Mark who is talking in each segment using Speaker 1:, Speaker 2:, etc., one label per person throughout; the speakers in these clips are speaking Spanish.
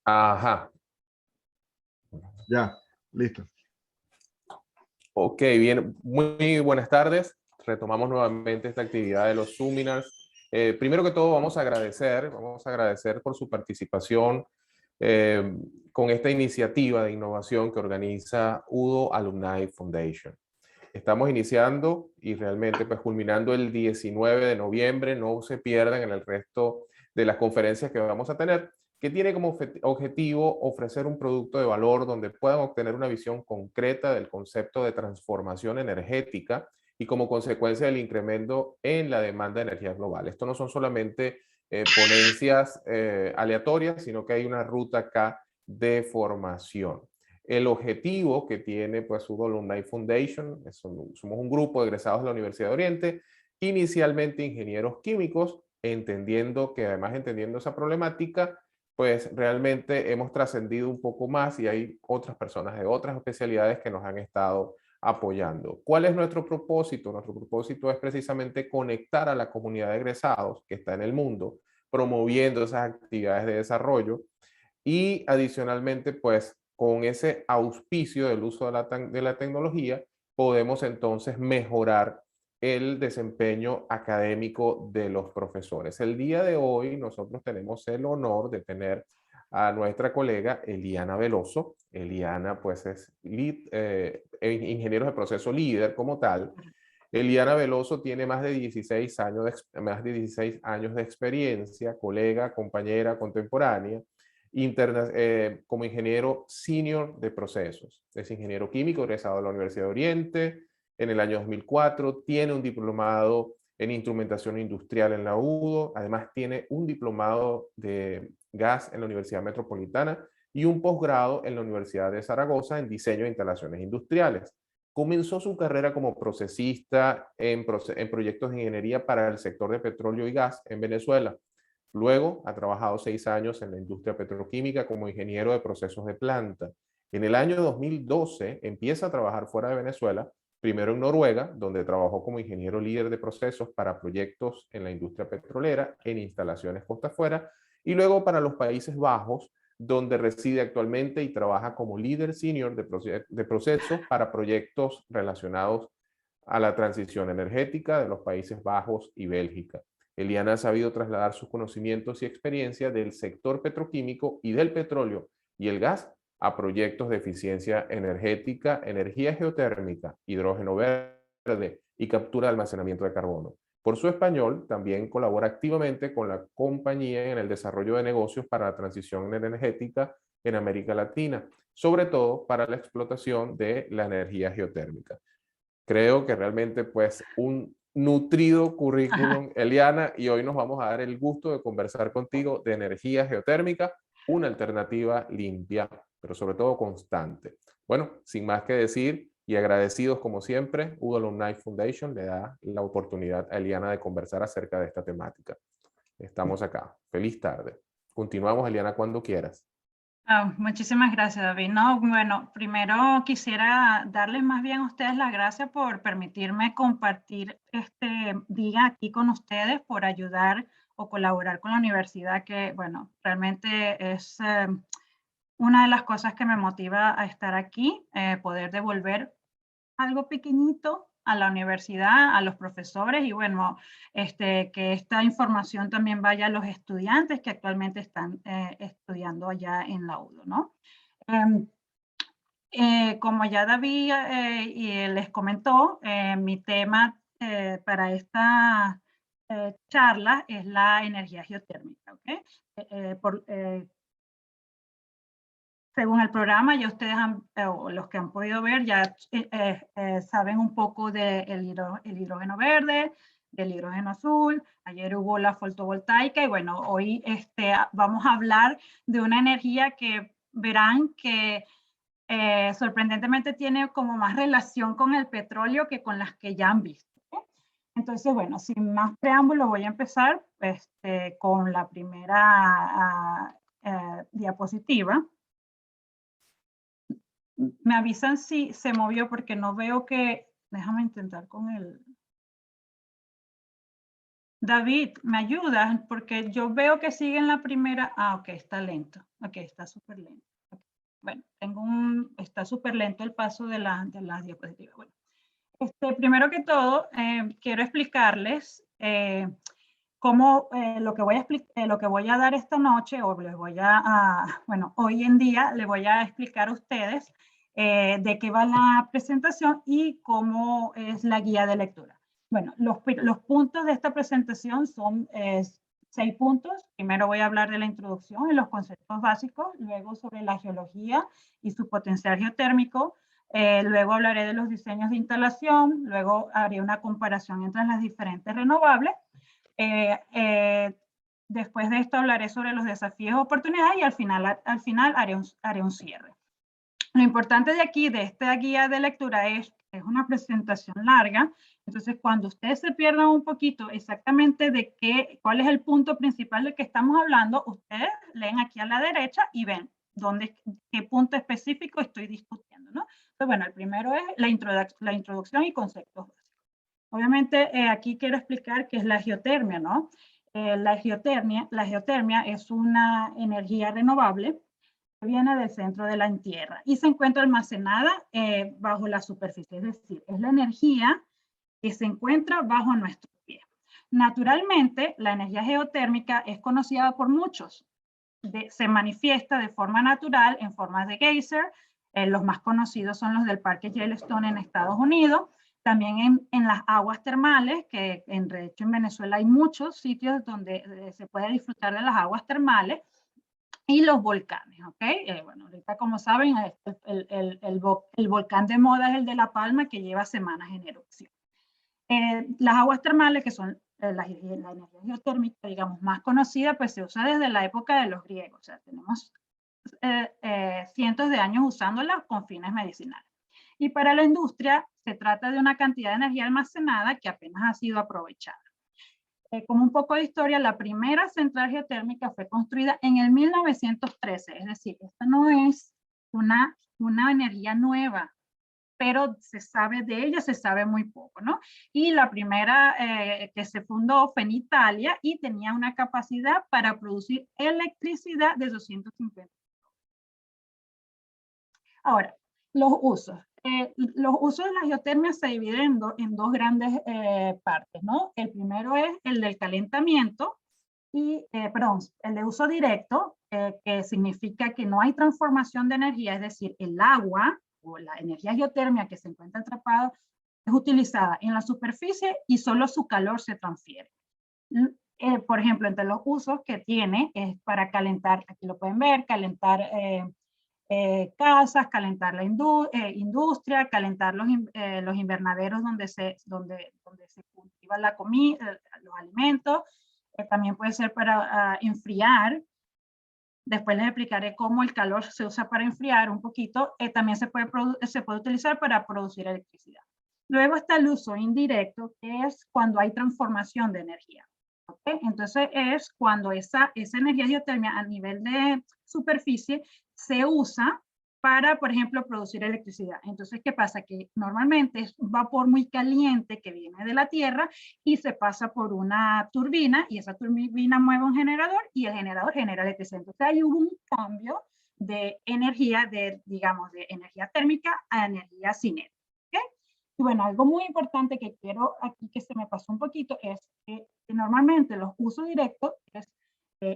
Speaker 1: Ajá.
Speaker 2: Ya, listo.
Speaker 1: Ok, bien. Muy buenas tardes. Retomamos nuevamente esta actividad de los Zoominars. Primero que todo, vamos a agradecer por su participación eh, con esta iniciativa de innovación que organiza UDO Alumni Foundation. Estamos iniciando y realmente pues culminando el 19 de noviembre. No se pierdan en el resto de las conferencias que vamos a tener, que tiene como objetivo ofrecer un producto de valor donde puedan obtener una visión concreta del concepto de transformación energética y como consecuencia del incremento en la demanda de energía global. Esto no son solamente ponencias aleatorias, sino que hay una ruta acá de formación. El objetivo que tiene pues UDO Alumni Foundation, somos un grupo de egresados de la Universidad de Oriente, inicialmente ingenieros químicos, entendiendo esa problemática, pues realmente hemos trascendido un poco más y hay otras personas de otras especialidades que nos han estado apoyando. ¿Cuál es nuestro propósito? Nuestro propósito es precisamente conectar a la comunidad de egresados que está en el mundo, promoviendo esas actividades de desarrollo y adicionalmente, pues con ese auspicio del uso de la tecnología, podemos entonces mejorar el desempeño académico de los profesores. El día de hoy nosotros tenemos el honor de tener a nuestra colega Eliana Veloso. Eliana pues es ingeniero de proceso líder como tal. Eliana Veloso tiene más de 16 años de experiencia, colega, compañera, contemporánea, como ingeniero senior de procesos. Es ingeniero químico egresado de la Universidad de Oriente en el año 2004, tiene un diplomado en instrumentación industrial en la UDO, además tiene un diplomado de gas en la Universidad Metropolitana y un posgrado en la Universidad de Zaragoza en diseño de instalaciones industriales. Comenzó su carrera como procesista en proyectos de ingeniería para el sector de petróleo y gas en Venezuela. Luego ha trabajado 6 años en la industria petroquímica como ingeniero de procesos de planta. En el año 2012 empieza a trabajar fuera de Venezuela, primero en Noruega, donde trabajó como ingeniero líder de procesos para proyectos en la industria petrolera en instalaciones costa afuera, y luego para los Países Bajos, donde reside actualmente y trabaja como líder senior de procesos para proyectos relacionados a la transición energética de los Países Bajos y Bélgica. Eliana ha sabido trasladar sus conocimientos y experiencia del sector petroquímico y del petróleo y el gas a proyectos de eficiencia energética, energía geotérmica, hidrógeno verde y captura de almacenamiento de carbono. Por su español, también colabora activamente con la compañía en el desarrollo de negocios para la transición energética en América Latina, sobre todo para la explotación de la energía geotérmica. Creo que realmente pues un nutrido currículum, Eliana, y hoy nos vamos a dar el gusto de conversar contigo de energía geotérmica, una alternativa limpia, pero sobre todo constante. Bueno, sin más que decir y agradecidos como siempre, UDO Alumni Foundation le da la oportunidad a Eliana de conversar acerca de esta temática. Estamos acá. Feliz tarde. Continuamos, Eliana, cuando quieras.
Speaker 3: Muchísimas gracias, David. No, bueno, primero quisiera darles más bien a ustedes las gracias por permitirme compartir este día aquí con ustedes, por ayudar o colaborar con la universidad, que, bueno, realmente es una de las cosas que me motiva a estar aquí, poder devolver algo pequeñito a la universidad, a los profesores y bueno, que esta información también vaya a los estudiantes que actualmente están estudiando allá en la UDO, ¿no? Como ya David les comentó, mi tema para esta charla es la energía geotérmica, ¿ok? Según el programa, ya ustedes o los que han podido ver, ya saben un poco del hidrógeno verde, del hidrógeno azul. Ayer hubo la fotovoltaica y bueno, hoy vamos a hablar de una energía que verán que sorprendentemente tiene como más relación con el petróleo que con las que ya han visto. Entonces, bueno, sin más preámbulo, voy a empezar con la primera diapositiva. Me avisan si se movió porque no veo que, déjame intentar con el, David, ¿me ayudas? Porque yo veo que sigue en la primera. Ah, ok, está lento. Ok, está súper lento. Okay. Bueno, está súper lento el paso de las diapositivas. Bueno, primero que todo, quiero explicarles cómo lo que voy a dar esta noche, o les voy bueno, hoy en día les voy a explicar a ustedes de qué va la presentación y cómo es la guía de lectura. Bueno, los puntos de esta presentación son 6 puntos. Primero voy a hablar de la introducción y los conceptos básicos, luego sobre la geología y su potencial geotérmico, luego hablaré de los diseños de instalación, luego haré una comparación entre las diferentes renovables. Después de esto hablaré sobre los desafíos y oportunidades y al final haré un cierre. Lo importante de aquí, de esta guía de lectura, es una presentación larga. Entonces, cuando ustedes se pierdan un poquito exactamente de cuál es el punto principal del que estamos hablando, ustedes leen aquí a la derecha y ven qué punto específico estoy discutiendo, ¿no? Entonces, bueno, el primero es la introducción y conceptos básicos. Obviamente, aquí quiero explicar qué es la geotermia, ¿no? La geotermia es una energía renovable que viene del centro de la Tierra y se encuentra almacenada bajo la superficie, es decir, es la energía que se encuentra bajo nuestros pies. Naturalmente, la energía geotérmica es conocida por muchos. Se manifiesta de forma natural en forma de geyser. Los más conocidos son los del Parque Yellowstone en Estados Unidos. También en las aguas termales, que de hecho en Venezuela hay muchos sitios donde se puede disfrutar de las aguas termales. Y los volcanes, ¿ok? Bueno, ahorita como saben, el volcán de moda es el de La Palma, que lleva semanas en erupción. Las aguas termales, que son la energía geotérmica, digamos, más conocida, pues se usa desde la época de los griegos. O sea, tenemos cientos de años usándolas con fines medicinales. Y para la industria se trata de una cantidad de energía almacenada que apenas ha sido aprovechada. Como un poco de historia, la primera central geotérmica fue construida en el 1913, es decir, esta no es una energía nueva, pero se sabe muy poco, ¿no? Y la primera que se fundó fue en Italia y tenía una capacidad para producir electricidad de 250. Ahora, los usos. Los usos de la geotermia se dividen en dos grandes partes, ¿no? El primero es el del calentamiento y, el de uso directo, que significa que no hay transformación de energía, es decir, el agua o la energía geotérmica que se encuentra atrapada es utilizada en la superficie y solo su calor se transfiere. Por ejemplo, entre los usos que tiene es para calentar, aquí lo pueden ver, calentar casas, calentar la industria, calentar los invernaderos donde se cultiva la comida, los alimentos. También puede ser para enfriar. Después les explicaré cómo el calor se usa para enfriar un poquito. También se puede utilizar para producir electricidad. Luego está el uso indirecto, que es cuando hay transformación de energía. ¿Okay? Entonces es cuando esa energía geotérmica a nivel de superficie se usa para, por ejemplo, producir electricidad. Entonces, ¿qué pasa? Que normalmente es vapor muy caliente que viene de la tierra y se pasa por una turbina y esa turbina mueve un generador y el generador genera electricidad. Entonces, ahí hubo un cambio de energía, digamos, de energía térmica a energía cinética. ¿Okay? Y bueno, algo muy importante que quiero aquí que se me pasó un poquito es que normalmente los usos directos es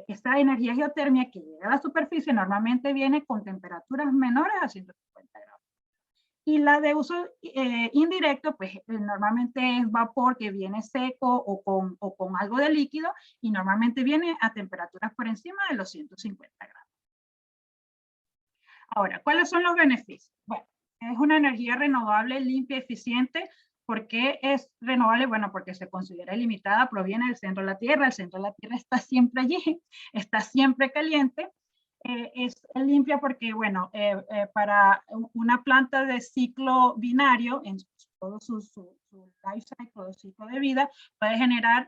Speaker 3: esta energía geotérmica que llega a la superficie normalmente viene con temperaturas menores a 150 grados. Y la de uso indirecto, pues normalmente es vapor que viene seco o con algo de líquido y normalmente viene a temperaturas por encima de los 150 grados. Ahora, ¿cuáles son los beneficios? Bueno, es una energía renovable, limpia, eficiente. ¿Por qué es renovable? Bueno, porque se considera ilimitada, proviene del centro de la Tierra. El centro de la Tierra está siempre allí, está siempre caliente. Es limpia porque, bueno, para una planta de ciclo binario, en todo su life cycle, ciclo de vida, puede generar,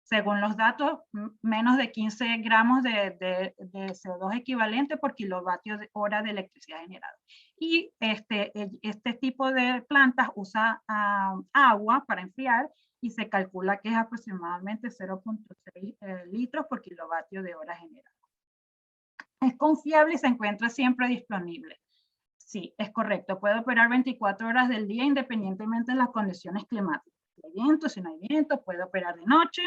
Speaker 3: según los datos, menos de 15 gramos de CO2 equivalente por kilovatio de hora de electricidad generada. Y este tipo de plantas usa agua para enfriar y se calcula que es aproximadamente 0.6 litros por kilovatio de hora generado. Es confiable y se encuentra siempre disponible. Sí, es correcto. Puede operar 24 horas del día independientemente de las condiciones climáticas. Si hay viento, si no hay viento, puede operar de noche.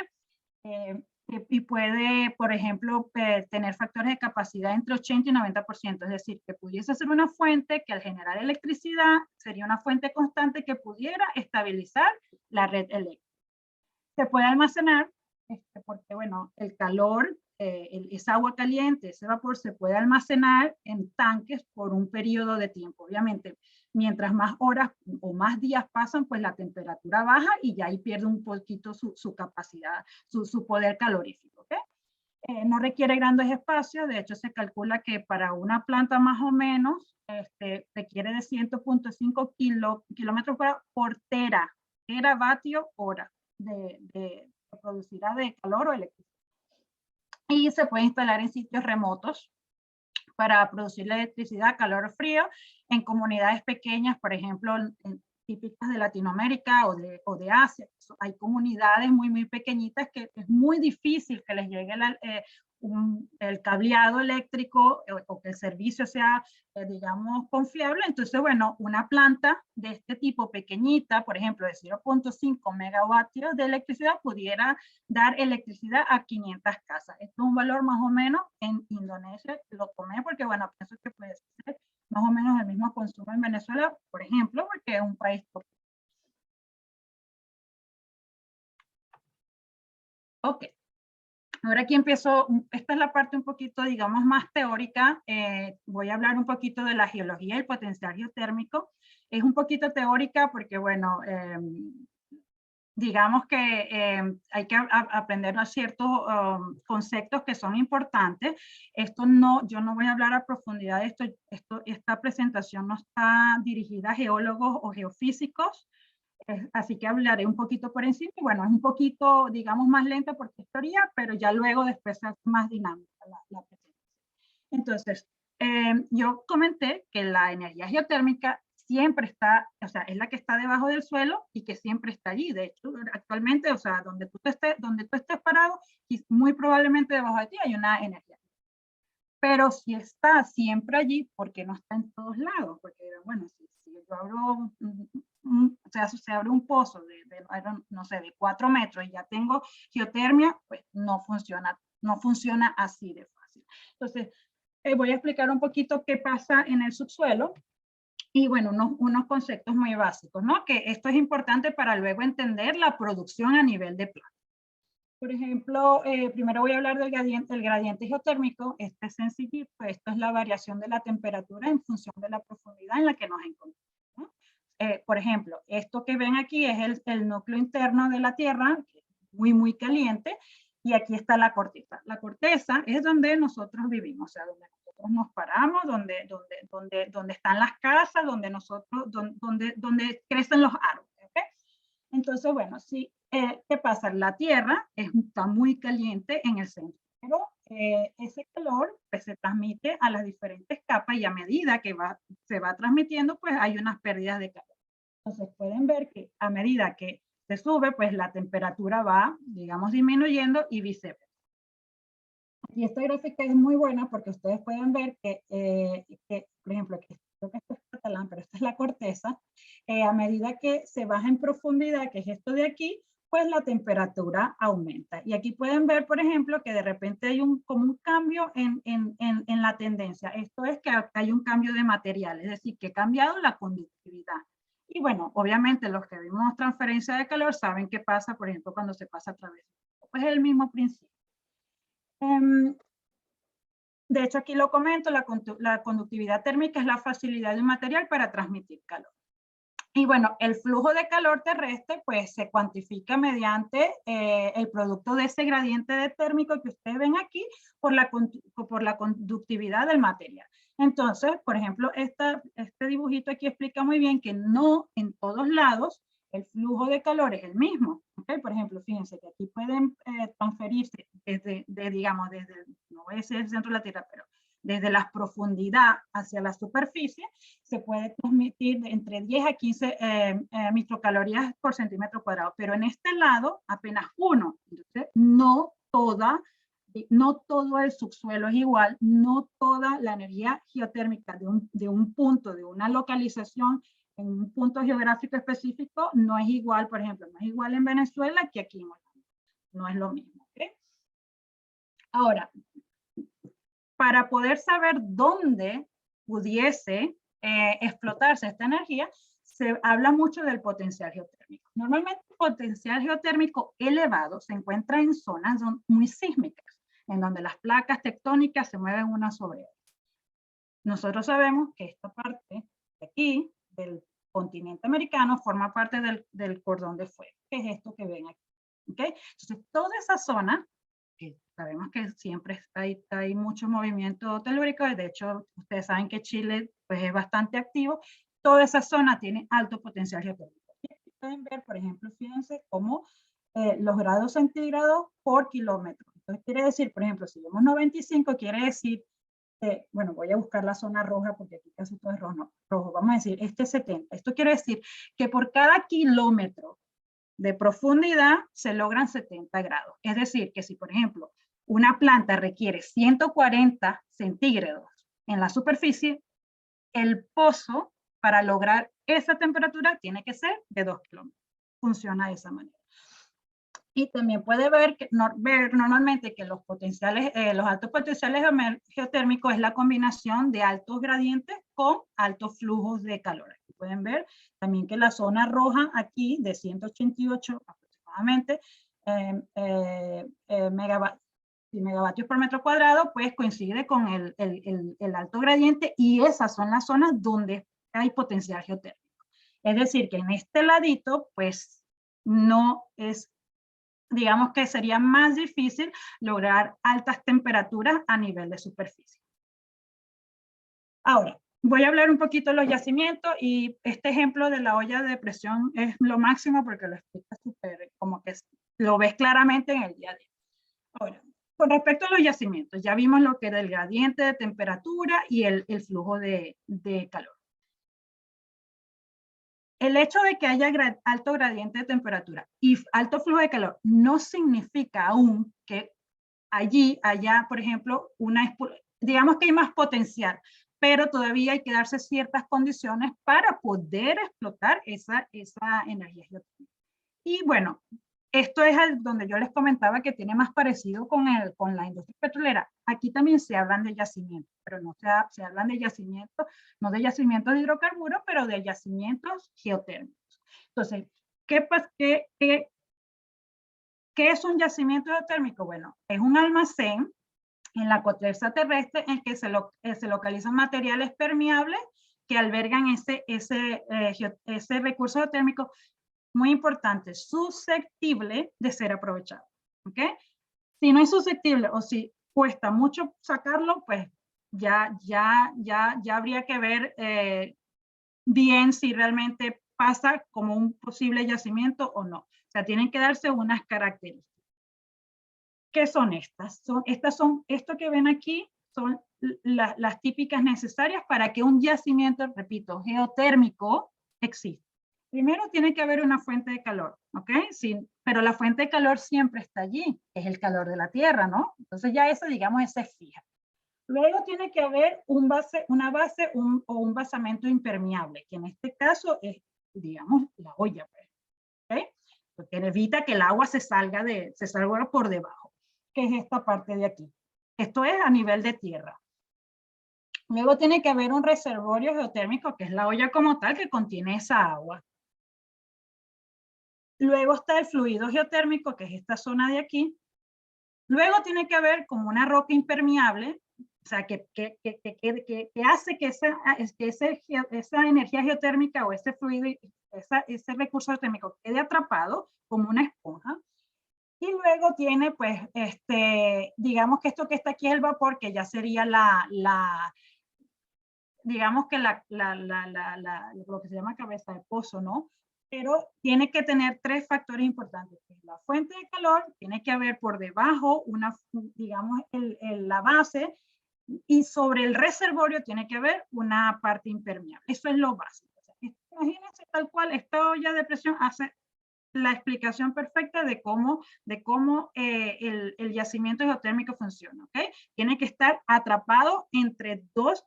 Speaker 3: Y puede, por ejemplo, tener factores de capacidad entre 80 y 90%, es decir, que pudiese ser una fuente que al generar electricidad sería una fuente constante que pudiera estabilizar la red eléctrica. Se puede almacenar, porque bueno, el calor, esa agua caliente, ese vapor se puede almacenar en tanques por un periodo de tiempo. Obviamente, mientras más horas o más días pasan, pues la temperatura baja y ya ahí pierde un poquito su capacidad, su poder calorífico. ¿Okay? No requiere grandes espacios, de hecho se calcula que para una planta más o menos requiere de 100.5 kilómetros por teravatio hora de producirá de calor o electricidad. Y se puede instalar en sitios remotos para producir la electricidad, calor o frío, en comunidades pequeñas, por ejemplo, típicas de Latinoamérica o de Asia. Hay comunidades muy pequeñitas que es muy difícil que les llegue el cableado eléctrico o que el servicio sea, digamos, confiable. Entonces, bueno, una planta de este tipo pequeñita, por ejemplo, de 0.5 megavatios de electricidad, pudiera dar electricidad a 500 casas. Esto es un valor más o menos en Indonesia, lo tomé porque, bueno, pienso que puede ser más o menos el mismo consumo en Venezuela, por ejemplo, porque es un país. Ok. Ahora aquí empiezo, esta es la parte un poquito, digamos, más teórica. Voy a hablar un poquito de la geología y el potencial geotérmico. Es un poquito teórica porque, bueno, digamos que hay que aprender ciertos conceptos que son importantes. Esto no, yo no voy a hablar a profundidad de esto. Esta presentación no está dirigida a geólogos o geofísicos. Así que hablaré un poquito por encima y bueno, es un poquito, digamos, más lenta porque es teoría, pero ya luego después es más dinámica la presentación. Entonces, yo comenté que la energía geotérmica siempre está, o sea, es la que está debajo del suelo y que siempre está allí. De hecho, actualmente, o sea, donde tú estés parado, y muy probablemente debajo de ti hay una energía. Pero si está siempre allí, ¿por qué no está en todos lados? Porque, bueno, si yo abro, o sea, se abre un pozo no sé, de 4 metros y ya tengo geotermia, pues no funciona así de fácil. Entonces, voy a explicar un poquito qué pasa en el subsuelo y, bueno, unos conceptos muy básicos, ¿no? Que esto es importante para luego entender la producción a nivel de planta. Por ejemplo, primero voy a hablar del gradiente geotérmico. Este es sencillito. Esto es la variación de la temperatura en función de la profundidad en la que nos encontramos, ¿no? Por ejemplo, esto que ven aquí es el núcleo interno de la Tierra, muy caliente, y aquí está la corteza. La corteza es donde nosotros vivimos, o sea, donde nosotros nos paramos, donde están las casas, donde crecen los árboles. ¿Okay? Entonces, bueno, sí. ¿Qué pasa? La Tierra está muy caliente en el centro, pero ese calor pues, se transmite a las diferentes capas y a medida que se va transmitiendo, pues hay unas pérdidas de calor. Entonces pueden ver que a medida que se sube, pues la temperatura va, digamos, disminuyendo y viceversa. Y esta gráfica es muy buena porque ustedes pueden ver que por ejemplo, creo que esto es catalán, pero esta es la corteza, a medida que se baja en profundidad, que es esto de aquí, pues la temperatura aumenta. Y aquí pueden ver, por ejemplo, que de repente hay como un cambio en la tendencia. Esto es que hay un cambio de material, es decir, que ha cambiado la conductividad. Y bueno, obviamente los que vimos transferencia de calor saben qué pasa, por ejemplo, cuando se pasa a través. Pues es el mismo principio. De hecho, aquí lo comento, la conductividad térmica es la facilidad de un material para transmitir calor. Y bueno, el flujo de calor terrestre pues se cuantifica mediante el producto de ese gradiente térmico que ustedes ven aquí por la conductividad del material. Entonces, por ejemplo, este dibujito aquí explica muy bien que no en todos lados el flujo de calor es el mismo. ¿Okay? Por ejemplo, fíjense que aquí pueden transferirse digamos, no voy a decir el centro de la Tierra, pero desde la profundidad hacia la superficie, se puede transmitir entre 10 a 15 microcalorías por centímetro cuadrado, pero en este lado apenas 1. Entonces, no todo el subsuelo es igual, no toda la energía geotérmica de un punto, de una localización en un punto geográfico específico no es igual, por ejemplo, no es igual en Venezuela que aquí en Holanda. No es lo mismo. ¿Okay? Ahora, para poder saber dónde pudiese explotarse esta energía, se habla mucho del potencial geotérmico. Normalmente el potencial geotérmico elevado se encuentra en zonas muy sísmicas, en donde las placas tectónicas se mueven unas sobre otras. Nosotros sabemos que esta parte de aquí, del continente americano, forma parte del cordón de fuego, que es esto que ven aquí. ¿Okay? Entonces, toda esa zona, que sabemos que siempre hay mucho movimiento telúrico, de hecho, ustedes saben que Chile pues, es bastante activo, toda esa zona tiene alto potencial geotérmico. Aquí pueden ver, por ejemplo, fíjense cómo los grados centígrados por kilómetro. Entonces, quiere decir, por ejemplo, si vemos 95, quiere decir bueno, voy a buscar la zona roja porque aquí casi todo es rojo. Vamos a decir, este es 70. Esto quiere decir que por cada kilómetro de profundidad se logran 70 grados. Es decir, que si, por ejemplo, una planta requiere 140 centígrados en la superficie, el pozo para lograr esa temperatura tiene que ser de 2 kilómetros. Funciona de esa manera. Y también puede ver normalmente que los altos potenciales geotérmicos es la combinación de altos gradientes con altos flujos de calor. Aquí pueden ver también que la zona roja aquí de 188 aproximadamente megavatios por metro cuadrado, pues coincide con el alto gradiente y esas son las zonas donde hay potencial geotérmico. Es decir, que en este ladito, pues no es, digamos que sería más difícil lograr altas temperaturas a nivel de superficie. Ahora, voy a hablar un poquito de los yacimientos y este ejemplo de la olla de presión es lo máximo porque lo explica súper, como que lo ves claramente en el día a día. Ahora, con respecto a los yacimientos, ya vimos lo que era el gradiente de temperatura y el flujo de calor. El hecho de que haya alto gradiente de temperatura y alto flujo de calor no significa aún que allí haya, por ejemplo, digamos que hay más potencial, pero todavía hay que darse ciertas condiciones para poder explotar esa energía geotérmica. Y bueno, esto es donde yo les comentaba que tiene más parecido con la industria petrolera. Aquí también se hablan de yacimientos, pero no se hablan de yacimientos, no de yacimientos de hidrocarburos, pero de yacimientos geotérmicos. Entonces, ¿qué es un yacimiento geotérmico? Bueno, es un almacén en la corteza terrestre en que se localizan materiales permeables que albergan ese recurso geotérmico, muy importante, susceptible de ser aprovechado. ¿Ok? Si no es susceptible o si cuesta mucho sacarlo, pues ya habría que ver bien si realmente pasa como un posible yacimiento o no. O sea, tienen que darse unas características. ¿Qué son estas? Esto que ven aquí son las típicas necesarias para que un yacimiento, repito, geotérmico exista. Primero tiene que haber una fuente de calor, ¿ok? Sí, pero la fuente de calor siempre está allí, es el calor de la tierra, ¿no? Entonces ya esa, digamos, esa es fija. Luego tiene que haber una base o un basamento impermeable, que en este caso es, digamos, la olla, ¿ok? Porque evita que el agua se salga por debajo, que es esta parte de aquí. Esto es a nivel de tierra. Luego tiene que haber un reservorio geotérmico, que es la olla como tal, que contiene esa agua. Luego está el fluido geotérmico, que es esta zona de aquí. Luego tiene que haber como una roca impermeable, o sea, que hace que esa energía geotérmica o ese fluido, ese recurso geotérmico quede atrapado como una esponja. Y luego tiene, pues, digamos que esto que está aquí es el vapor, que ya sería digamos que lo que se llama cabeza de pozo, ¿no? Pero tiene que tener tres factores importantes. La fuente de calor, tiene que haber por debajo digamos, la base, y sobre el reservorio tiene que haber una parte impermeable. Eso es lo básico. O sea, imagínense tal cual, esta olla de presión hace la explicación perfecta de cómo el yacimiento geotérmico funciona, ¿ok? Tiene que estar atrapado entre dos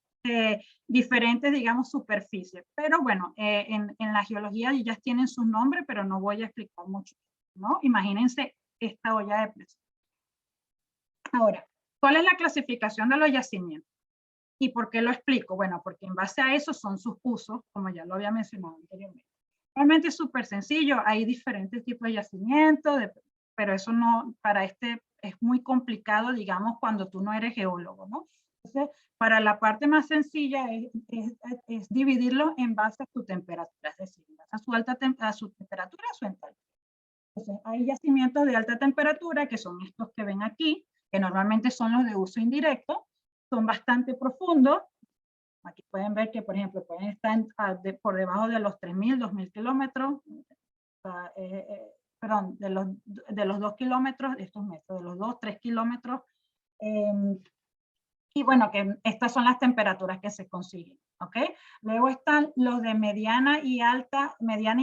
Speaker 3: diferentes, digamos, superficies. Pero bueno, en la geología ya tienen sus nombres, pero no voy a explicar mucho, ¿no? Imagínense esta olla de presión. Ahora, ¿cuál es la clasificación de los yacimientos? ¿Y por qué lo explico? Bueno, porque en base a eso son sus usos, como ya lo había mencionado anteriormente. Realmente es súper sencillo, hay diferentes tipos de yacimientos, pero eso no, para este es muy complicado, digamos, cuando tú no eres geólogo, ¿no? Entonces, para la parte más sencilla es dividirlo en base a su temperatura, es decir, a su temperatura, a su entalpía. Entonces, hay yacimientos de alta temperatura, que son estos que ven aquí, que normalmente son los de uso indirecto, son bastante profundos. Aquí pueden ver que, por ejemplo, pueden estar por debajo de los 3.000, 2.000 kilómetros, perdón, de los 2 kilómetros, estos metros, de los 2, 3 kilómetros. Y bueno, que estas son las temperaturas que se consiguen, ¿ok? Luego están los de mediana y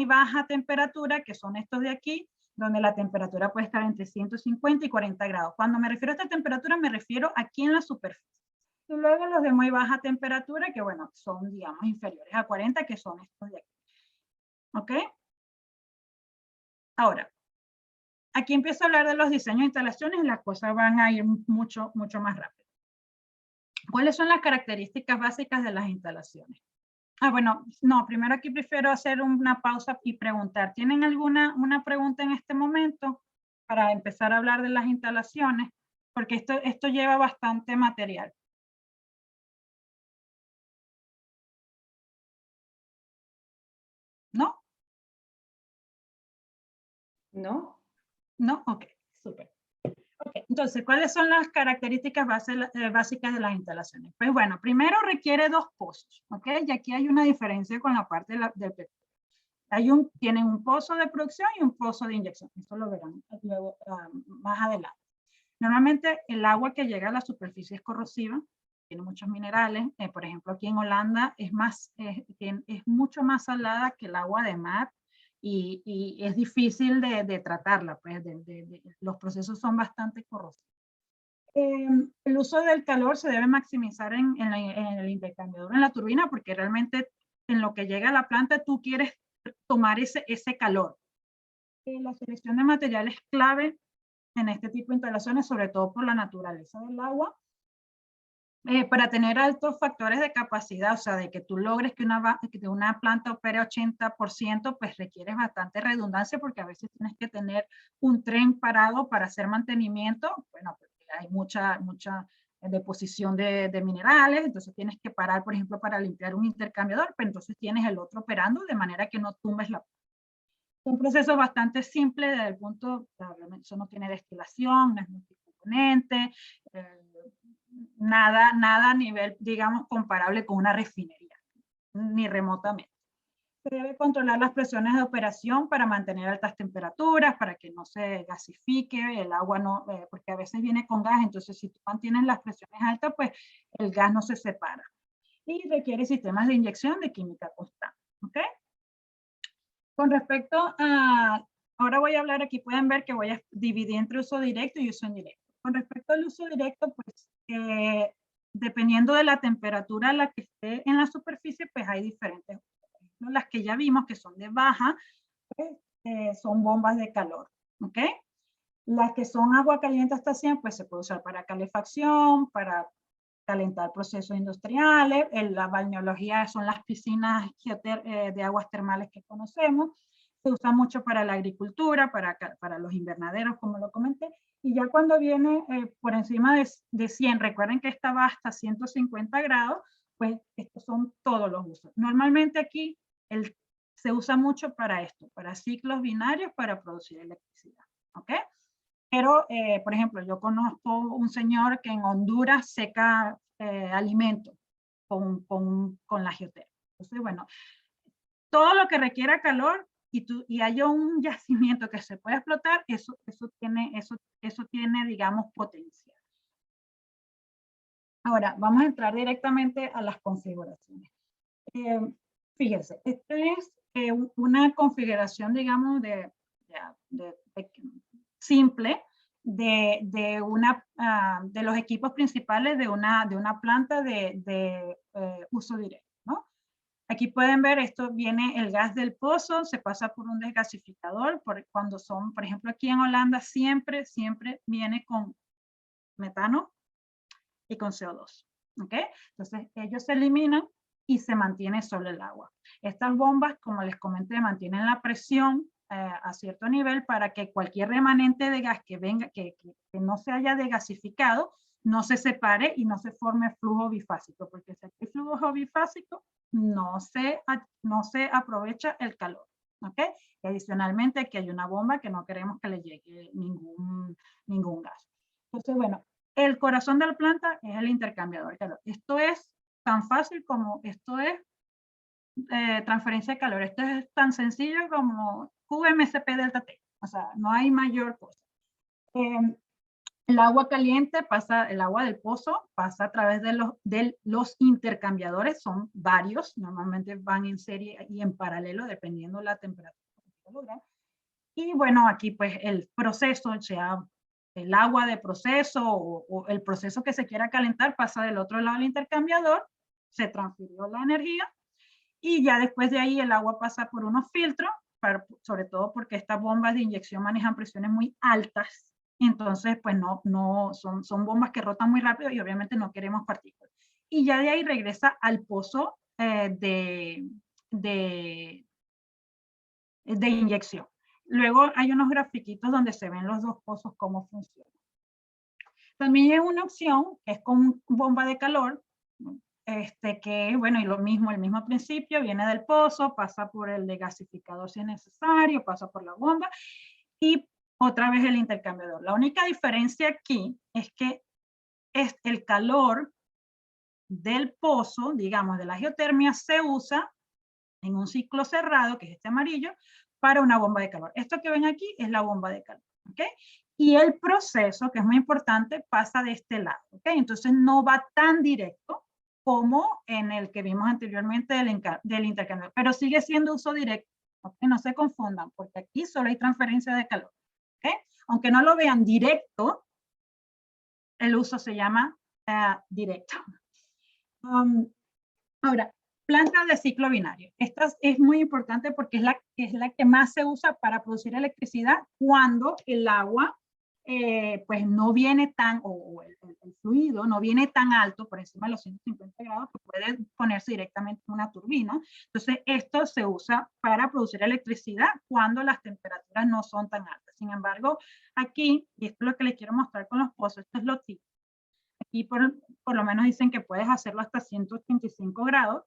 Speaker 3: baja temperatura, que son estos de aquí, donde la temperatura puede estar entre 150 y 40 grados. Cuando me refiero a esta temperatura, me refiero aquí en la superficie. Y luego los de muy baja temperatura, que bueno, son, digamos, inferiores a 40, que son estos de aquí. ¿Ok? Ahora, aquí empiezo a hablar de los diseños de instalaciones y las cosas van a ir mucho más rápido. ¿Cuáles son las características básicas de las instalaciones? Bueno, no, primero aquí prefiero hacer una pausa y preguntar. ¿Tienen una pregunta en este momento para empezar a hablar de las instalaciones? Porque esto lleva bastante material. ¿No?
Speaker 4: ¿No?
Speaker 3: ¿No? Ok, súper. Okay, entonces, ¿cuáles son las características básicas de las instalaciones? Pues bueno, primero requiere 2 pozos, ¿ok? Y aquí hay una diferencia con la parte del petróleo. Tienen un pozo de producción y un pozo de inyección. Esto lo verán luego, más adelante. Normalmente el agua que llega a la superficie es corrosiva, tiene muchos minerales. Por ejemplo, aquí en Holanda es mucho más salada que el agua de mar y es difícil de tratarla, pues los procesos son bastante corrosivos. El uso del calor se debe maximizar en el intercambiador, en la turbina, porque realmente en lo que llega a la planta tú quieres tomar ese calor. La selección de materiales es clave en este tipo de instalaciones, sobre todo por la naturaleza del agua. Para tener altos factores de capacidad, o sea, de que tú logres que una planta opere 80%, pues requieres bastante redundancia porque a veces tienes que tener un tren parado para hacer mantenimiento. Bueno, porque hay mucha deposición de minerales, entonces tienes que parar, por ejemplo, para limpiar un intercambiador, pero entonces tienes el otro operando de manera que no tumbes la planta. Un proceso bastante simple desde el punto, obviamente eso no tiene destilación, no es multicomponente, nada a nivel, digamos, comparable con una refinería, ni remotamente. Se debe controlar las presiones de operación para mantener altas temperaturas, para que no se gasifique, el agua no, porque a veces viene con gas, entonces si tú mantienes las presiones altas, pues el gas no se separa. Y requiere sistemas de inyección de química constante, ¿ok? Con respecto a, ahora voy a hablar aquí, pueden ver que voy a dividir entre uso directo y uso indirecto. Con respecto al uso directo, pues dependiendo de la temperatura a la que esté en la superficie, pues hay diferentes. Las que ya vimos que son de baja, pues, son bombas de calor, ¿ok? Las que son agua caliente hasta 100, pues se puede usar para calefacción, para calentar procesos industriales. La balneología son las piscinas de aguas termales que conocemos. Se usa mucho para la agricultura, para los invernaderos, como lo comenté. Y ya cuando viene por encima de 100, recuerden que esta va hasta 150 grados, pues estos son todos los usos. Normalmente aquí se usa mucho para esto, para ciclos binarios para producir electricidad. ¿Ok? Pero, por ejemplo, yo conozco un señor que en Honduras seca alimentos con la geotérmica. Entonces, bueno, todo lo que requiera calor y haya un yacimiento que se pueda explotar, eso tiene, digamos, potencial. Ahora, vamos a entrar directamente a las configuraciones. Fíjense, esta es una configuración, digamos, simple de los equipos principales de una planta de uso directo, ¿no? Aquí pueden ver, esto viene el gas del pozo, se pasa por un desgasificador, cuando son, por ejemplo, aquí en Holanda, siempre viene con metano y con CO2, ¿ok? Entonces, ellos se eliminan y se mantiene solo el agua. Estas bombas, como les comenté, mantienen la presión a cierto nivel para que cualquier remanente de gas que venga, que no se haya desgasificado, no se separe y no se forme flujo bifásico, porque si hay flujo bifásico, no se aprovecha el calor, ¿ok? Y adicionalmente aquí hay una bomba que no queremos que le llegue ningún gas. Entonces, bueno, el corazón de la planta es el intercambiador. Esto es tan fácil como esto es transferencia de calor. Esto es tan sencillo como QMSP delta T. O sea, no hay mayor cosa. El agua caliente pasa, el agua del pozo pasa a través de los intercambiadores, son varios, normalmente van en serie y en paralelo dependiendo la temperatura que se logra. Y bueno, aquí pues el proceso, sea el agua de proceso o el proceso que se quiera calentar pasa del otro lado del intercambiador, se transfirió la energía y ya después de ahí el agua pasa por unos filtros, sobre todo porque estas bombas de inyección manejan presiones muy altas. Entonces, pues son bombas que rotan muy rápido y obviamente no queremos partículas. Y ya de ahí regresa al pozo de inyección. Luego hay unos grafiquitos donde se ven los dos pozos cómo funcionan. También hay una opción que es con bomba de calor, que bueno, y lo mismo, el mismo principio, viene del pozo, pasa por el desgasificador si es necesario, pasa por la bomba y otra vez el intercambiador. La única diferencia aquí es que es el calor del pozo, digamos, de la geotermia, se usa en un ciclo cerrado, que es este amarillo, para una bomba de calor. Esto que ven aquí es la bomba de calor, ¿ok? Y el proceso, que es muy importante, pasa de este lado, ¿ok? Entonces no va tan directo como en el que vimos anteriormente del intercambio, pero sigue siendo uso directo, ¿ok? No se confundan, porque aquí solo hay transferencia de calor, ¿ok? Aunque no lo vean directo, el uso se llama directo. Ahora, planta de ciclo binario. Esta es muy importante porque es la que más se usa para producir electricidad cuando el agua pues no viene tan, o el fluido no viene tan alto por encima de los 150 grados que puede ponerse directamente en una turbina. Entonces, esto se usa para producir electricidad cuando las temperaturas no son tan altas. Sin embargo, aquí, y esto es lo que les quiero mostrar con los pozos, esto es lo típico. Aquí por lo menos dicen que puedes hacerlo hasta 185 grados.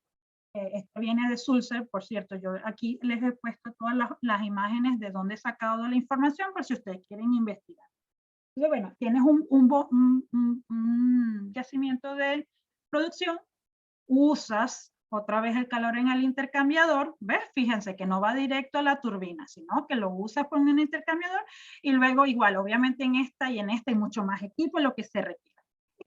Speaker 3: Esto viene de Sulzer, por cierto, yo aquí les he puesto todas las imágenes de dónde he sacado la información por si ustedes quieren investigar. Entonces, bueno, tienes un yacimiento de producción, usas otra vez el calor en el intercambiador, ¿ves? Fíjense que no va directo a la turbina, sino que lo usas con un intercambiador y luego igual, obviamente en esta y hay mucho más equipo, lo que se requiere.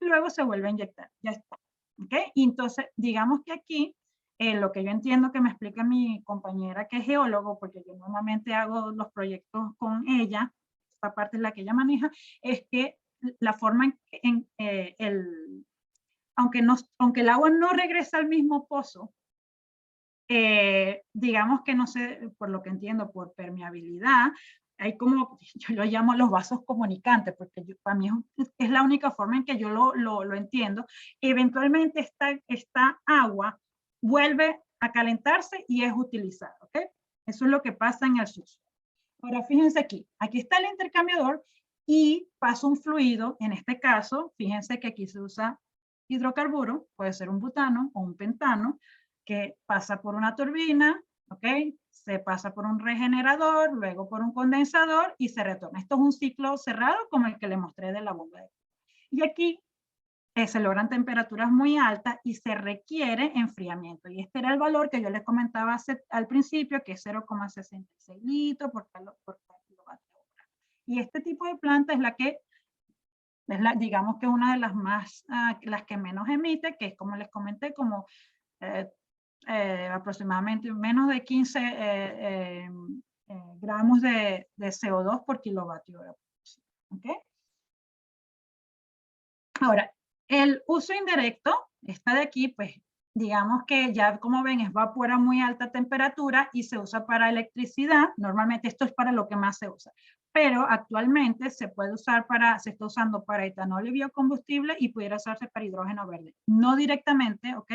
Speaker 3: Y luego se vuelve a inyectar, ya está. ¿Ok? Y entonces, digamos que aquí lo que yo entiendo que me explica mi compañera que es geólogo, porque yo normalmente hago los proyectos con ella, esta parte es la que ella maneja, es que la forma aunque el agua no regresa al mismo pozo, digamos que no sé, por lo que entiendo, por permeabilidad, hay como, yo lo llamo los vasos comunicantes, porque para mí es la única forma en que yo lo entiendo. Eventualmente esta agua vuelve a calentarse y es utilizada, ¿ok? Eso es lo que pasa en el subsuelo. Ahora fíjense aquí está el intercambiador y pasa un fluido, en este caso, fíjense que aquí se usa hidrocarburo, puede ser un butano o un pentano, que pasa por una turbina, ¿ok? Se pasa por un regenerador, luego por un condensador y se retorna. Esto es un ciclo cerrado como el que le mostré de la bomba de. Y aquí se logran temperaturas muy altas y se requiere enfriamiento. Y este era el valor que yo les comentaba al principio, que es 0,66 litros por kilovatio hora. Y este tipo de planta es la que Es la, digamos que una de las más, las que menos emite, que es como les comenté, como aproximadamente menos de 15 gramos de CO2 por kilovatio hora. ¿Okay? Ahora, el uso indirecto, esta de aquí, pues digamos que ya como ven es vapor a muy alta temperatura y se usa para electricidad. Normalmente esto es para lo que más se usa, pero actualmente se puede usar para, se está usando para etanol y biocombustible y pudiera usarse para hidrógeno verde. No directamente, ¿ok?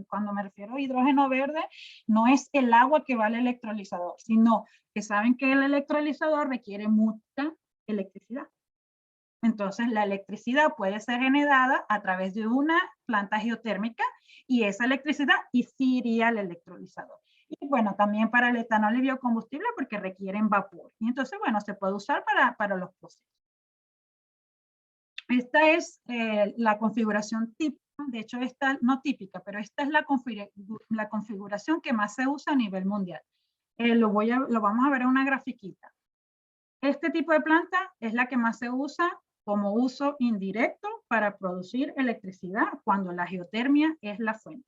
Speaker 3: Cuando me refiero a hidrógeno verde, no es el agua que va al electrolizador, sino que saben que el electrolizador requiere mucha electricidad. Entonces, la electricidad puede ser generada a través de una planta geotérmica y esa electricidad y sí iría al electrolizador. Y bueno, también para el etanol y biocombustible porque requieren vapor. Y entonces, bueno, se puede usar para los procesos. Esta es la configuración típica. De hecho, esta no típica, pero esta es la configuración que más se usa a nivel mundial. Lo vamos a ver en una grafiquita. Este tipo de planta es la que más se usa como uso indirecto para producir electricidad cuando la geotermia es la fuente.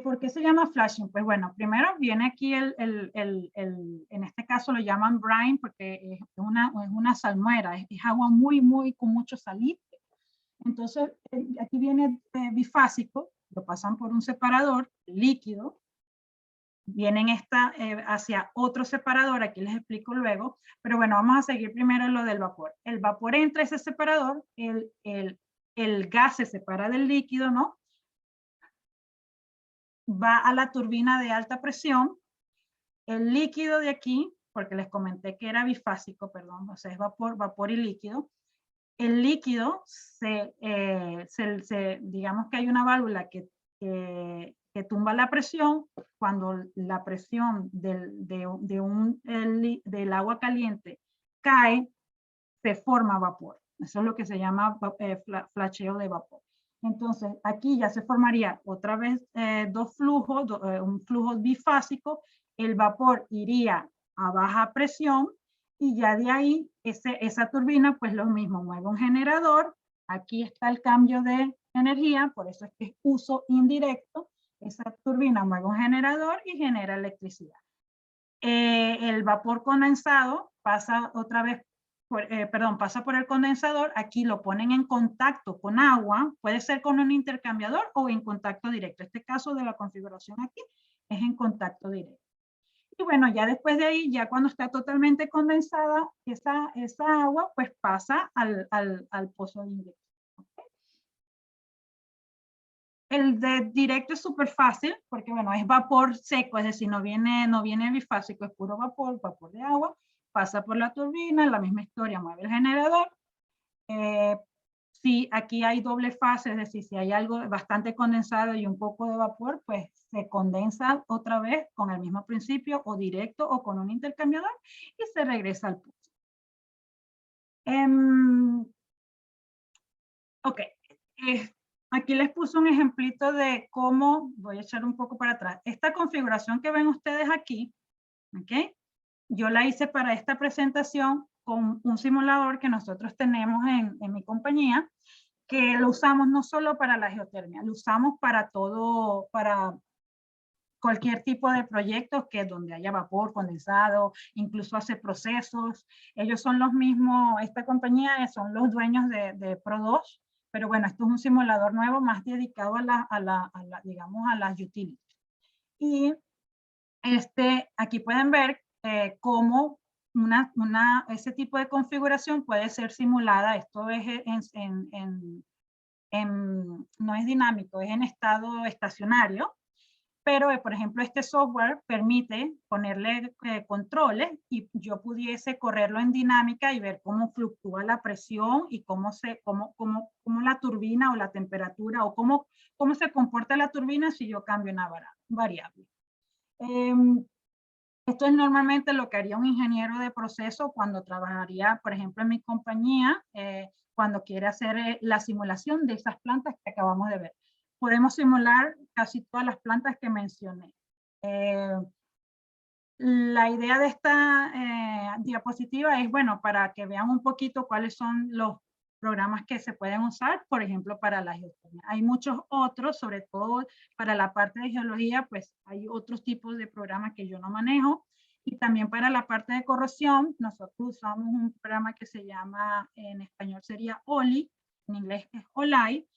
Speaker 3: ¿Por qué se llama flashing? Pues bueno, primero viene aquí en este caso lo llaman brine porque es una salmuera, es agua con mucho salitre. Entonces, aquí viene bifásico, lo pasan por un separador líquido, vienen hacia otro separador, aquí les explico luego, pero bueno, vamos a seguir primero lo del vapor. El vapor entra a ese separador, el gas se separa del líquido, ¿no? Va a la turbina de alta presión, el líquido de aquí, porque les comenté que era bifásico, perdón, o sea, es vapor y líquido, el líquido digamos que hay una válvula que tumba la presión. Cuando la presión del agua caliente cae, se forma vapor. Eso es lo que se llama flasheo de vapor. Entonces, aquí ya se formaría otra vez dos flujos, un flujo bifásico. El vapor iría a baja presión y ya de ahí esa turbina, pues lo mismo, mueve un generador. Aquí está el cambio de energía, por eso es que es uso indirecto. Esa turbina mueve un generador y genera electricidad. El vapor condensado pasa otra vez, pasa por el condensador, aquí lo ponen en contacto con agua, puede ser con un intercambiador o en contacto directo. Este caso de la configuración aquí es en contacto directo. Y bueno, ya después de ahí, ya cuando está totalmente condensada, esa agua pues pasa al pozo de inyección. El de directo es súper fácil porque, bueno, es vapor seco, es decir, no viene bifásico, es puro vapor de agua, pasa por la turbina, la misma historia, mueve el generador. Si aquí hay doble fase, es decir, si hay algo bastante condensado y un poco de vapor, pues se condensa otra vez con el mismo principio, o directo o con un intercambiador, y se regresa al pozo. Ok. Aquí les puse un ejemplito de cómo, voy a echar un poco para atrás. Esta configuración que ven ustedes aquí, ¿ok? Yo la hice para esta presentación con un simulador que nosotros tenemos en mi compañía, que lo usamos no solo para la geotermia, lo usamos para todo, para cualquier tipo de proyectos que donde haya vapor condensado, incluso hace procesos. Ellos son los mismos, esta compañía son los dueños de Pro2, pero bueno, esto es un simulador nuevo más dedicado digamos, a las utilities. Y aquí pueden ver cómo ese tipo de configuración puede ser simulada. Esto es no es dinámico, es en estado estacionario. Pero, por ejemplo, este software permite ponerle controles y yo pudiese correrlo en dinámica y ver cómo fluctúa la presión y cómo la turbina o la temperatura o cómo se comporta la turbina si yo cambio una variable. Esto es normalmente lo que haría un ingeniero de proceso cuando trabajaría, por ejemplo, en mi compañía, cuando quiere hacer la simulación de esas plantas que acabamos de ver. Podemos simular casi todas las plantas que mencioné. La idea de esta diapositiva es, bueno, para que vean un poquito cuáles son programas que se pueden usar, por ejemplo, para la geotermia. Hay muchos otros, sobre todo para la parte de geología, pues hay otros tipos de programas que yo no manejo. Y también para la parte de corrosión, nosotros usamos un programa que se llama, en español sería OLI, en inglés es OLAI,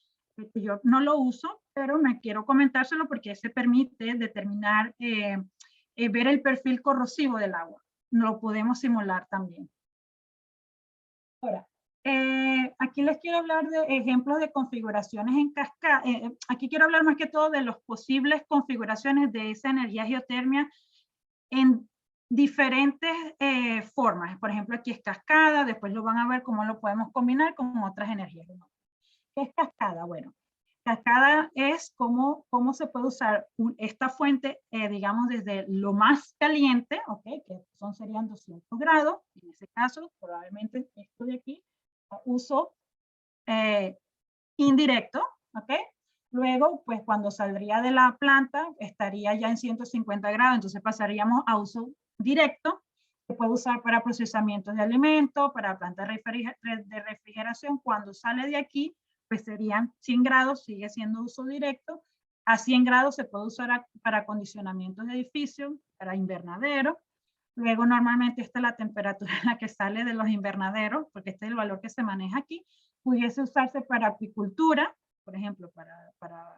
Speaker 3: que yo no lo uso, pero me quiero comentárselo porque se permite determinar, ver el perfil corrosivo del agua. Lo podemos simular también. Ahora, aquí les quiero hablar de ejemplos de configuraciones en cascada. Aquí quiero hablar más que todo de las posibles configuraciones de esa energía geotermia en diferentes formas. Por ejemplo, aquí es cascada, después lo van a ver cómo lo podemos combinar con otras energías. ¿Qué es cascada? Bueno, cascada es cómo se puede usar esta fuente, digamos, desde lo más caliente, ¿ok? Que serían 200 grados, en ese caso, probablemente esto de aquí, uso indirecto, ¿ok? Luego, pues cuando saldría de la planta, estaría ya en 150 grados, entonces pasaríamos a uso directo, se puede usar para procesamientos de alimentos, para plantas de refrigeración. Cuando sale de aquí, pues serían 100 grados, sigue siendo uso directo. A 100 grados se puede usar para acondicionamientos de edificios, para invernaderos. Luego, normalmente esta es la temperatura en la que sale de los invernaderos, porque este es el valor que se maneja aquí. Pudiese usarse para acuicultura, por ejemplo, para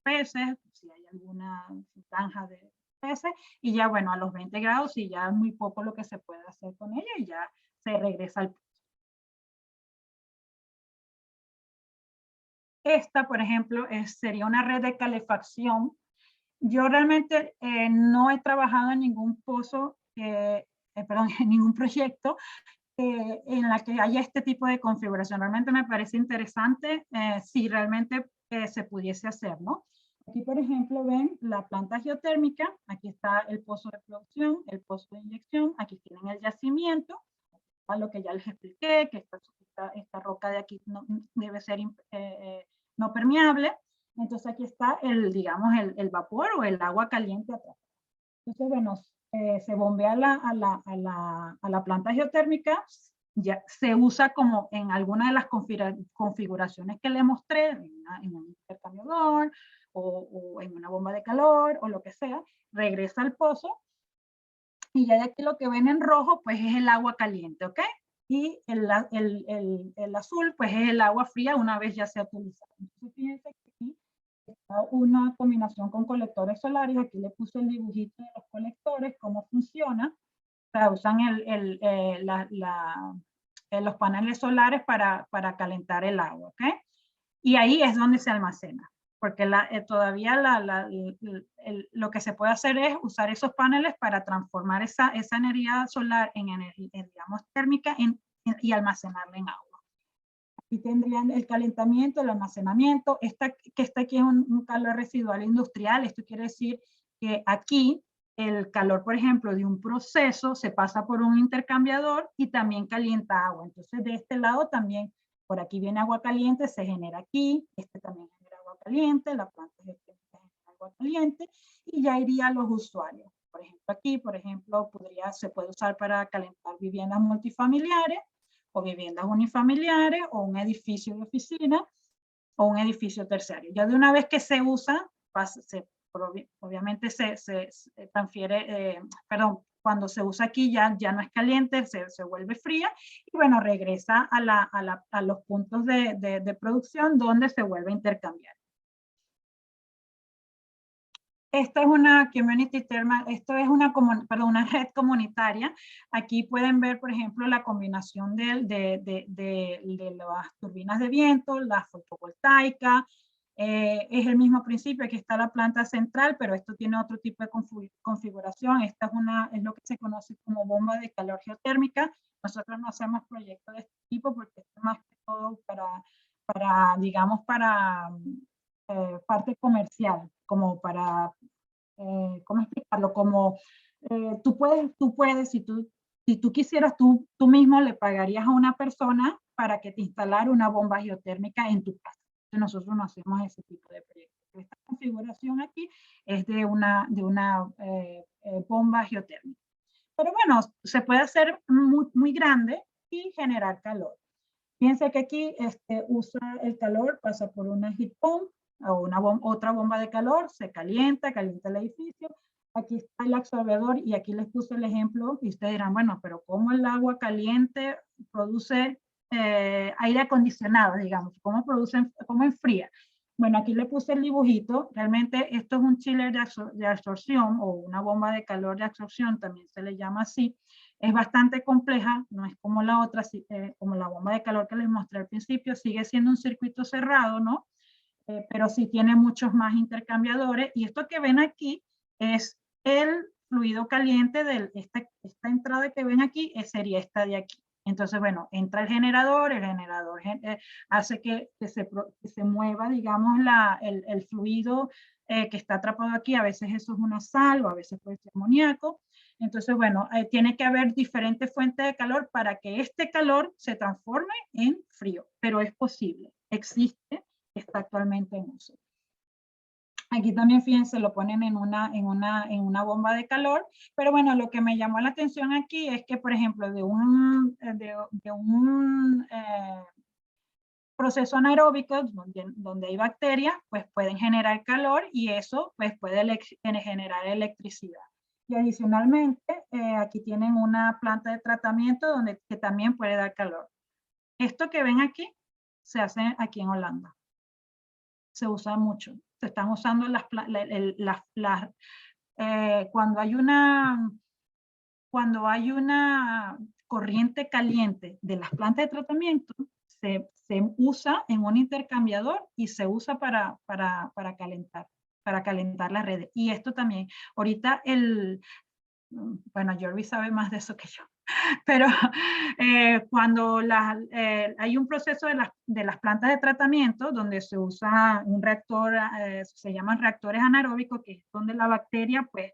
Speaker 3: peces, si hay alguna granja de peces, y ya bueno, a los 20 grados y ya es muy poco lo que se puede hacer con ella y ya se regresa al pozo. Esta, por ejemplo, sería una red de calefacción. Yo realmente no he trabajado en ningún pozo, perdón, en ningún proyecto en la que haya este tipo de configuración. Realmente me parece interesante si realmente se pudiese hacer, ¿no? Aquí, por ejemplo, ven la planta geotérmica, aquí está el pozo de producción, el pozo de inyección, aquí tienen el yacimiento, a lo que ya les expliqué, que esta roca de aquí no, debe ser no permeable. Entonces aquí está digamos, el vapor o el agua caliente atrás. Entonces, bueno, se bombea a la planta geotérmica, ya se usa como en alguna de las configuraciones que le mostré, en un intercambiador o en una bomba de calor o lo que sea, regresa al pozo y ya de aquí lo que ven en rojo pues es el agua caliente, ¿ok? Y el azul pues es el agua fría una vez ya se ha utilizado. Entonces fíjense que aquí está una combinación con colectores solares. Aquí le puse el dibujito de los colectores, cómo funciona. O sea, usan los paneles solares para calentar el agua, ¿ok? Y ahí es donde se almacena, porque todavía lo que se puede hacer es usar esos paneles para transformar esa energía solar en energía, digamos, térmica y almacenarla en agua. Aquí tendrían el calentamiento, el almacenamiento. Que está aquí es un calor residual industrial. Esto quiere decir que aquí el calor, por ejemplo, de un proceso se pasa por un intercambiador y también calienta agua. Entonces, de este lado también, por aquí viene agua caliente, se genera aquí. Este también genera agua caliente, la planta genera agua caliente y ya iría a los usuarios. Por ejemplo, aquí, por ejemplo, se puede usar para calentar viviendas multifamiliares o viviendas unifamiliares, o un edificio de oficina, o un edificio terciario. Ya de una vez que se usa, obviamente se transfiere, cuando se usa aquí ya no es caliente, se vuelve fría, y bueno, regresa a los puntos de producción donde se vuelve a intercambiar. Esta es una community thermal, esto es una red comunitaria. Aquí pueden ver, por ejemplo, la combinación de las turbinas de viento, la fotovoltaica. Es el mismo principio, aquí está la planta central, pero esto tiene otro tipo de configuración. Esta es lo que se conoce como bomba de calor geotérmica. Nosotros no hacemos proyectos de este tipo porque es más que todo digamos, para parte comercial, como para, ¿cómo explicarlo? Como tú puedes, si tú quisieras, tú mismo le pagarías a una persona para que te instalara una bomba geotérmica en tu casa. Entonces nosotros no hacemos ese tipo de proyectos. Esta configuración aquí es de una bomba geotérmica. Pero bueno, se puede hacer muy, muy grande y generar calor. Fíjense que aquí usa el calor, pasa por una heat pump o otra bomba de calor, se calienta el edificio. Aquí está el absorbedor y aquí les puse el ejemplo y ustedes dirán, bueno, pero ¿cómo el agua caliente produce aire acondicionado, digamos? ¿Cómo enfría? Bueno, aquí le puse el dibujito. Realmente esto es un chiller de absorción o una bomba de calor de absorción, también se le llama así. Es bastante compleja, no es como la otra, como la bomba de calor que les mostré al principio, sigue siendo un circuito cerrado, ¿no? Pero sí tiene muchos más intercambiadores. Y esto que ven aquí es el fluido caliente de esta entrada que ven aquí, sería esta de aquí. Entonces, bueno, entra el generador hace que se mueva, digamos, el fluido que está atrapado aquí. A veces eso es una sal o a veces puede ser amoníaco. Entonces, bueno, tiene que haber diferentes fuentes de calor para que este calor se transforme en frío, pero es posible, existe, está actualmente en uso. Aquí también, fíjense, lo ponen en una bomba de calor, pero bueno, lo que me llamó la atención aquí es que, por ejemplo, de un proceso anaeróbico donde hay bacterias, pues pueden generar calor y eso pues puede generar electricidad. Y adicionalmente, aquí tienen una planta de tratamiento que también puede dar calor. Esto que ven aquí, se hace aquí en Holanda. Se usa mucho. Se están usando cuando hay una corriente caliente de las plantas de tratamiento, se usa en un intercambiador y se usa para calentar las redes. Y esto también, ahorita bueno, Jordi sabe más de eso que yo, pero cuando hay un proceso de las plantas de tratamiento donde se usa un reactor, se llaman reactores anaeróbicos, que es donde la bacteria pues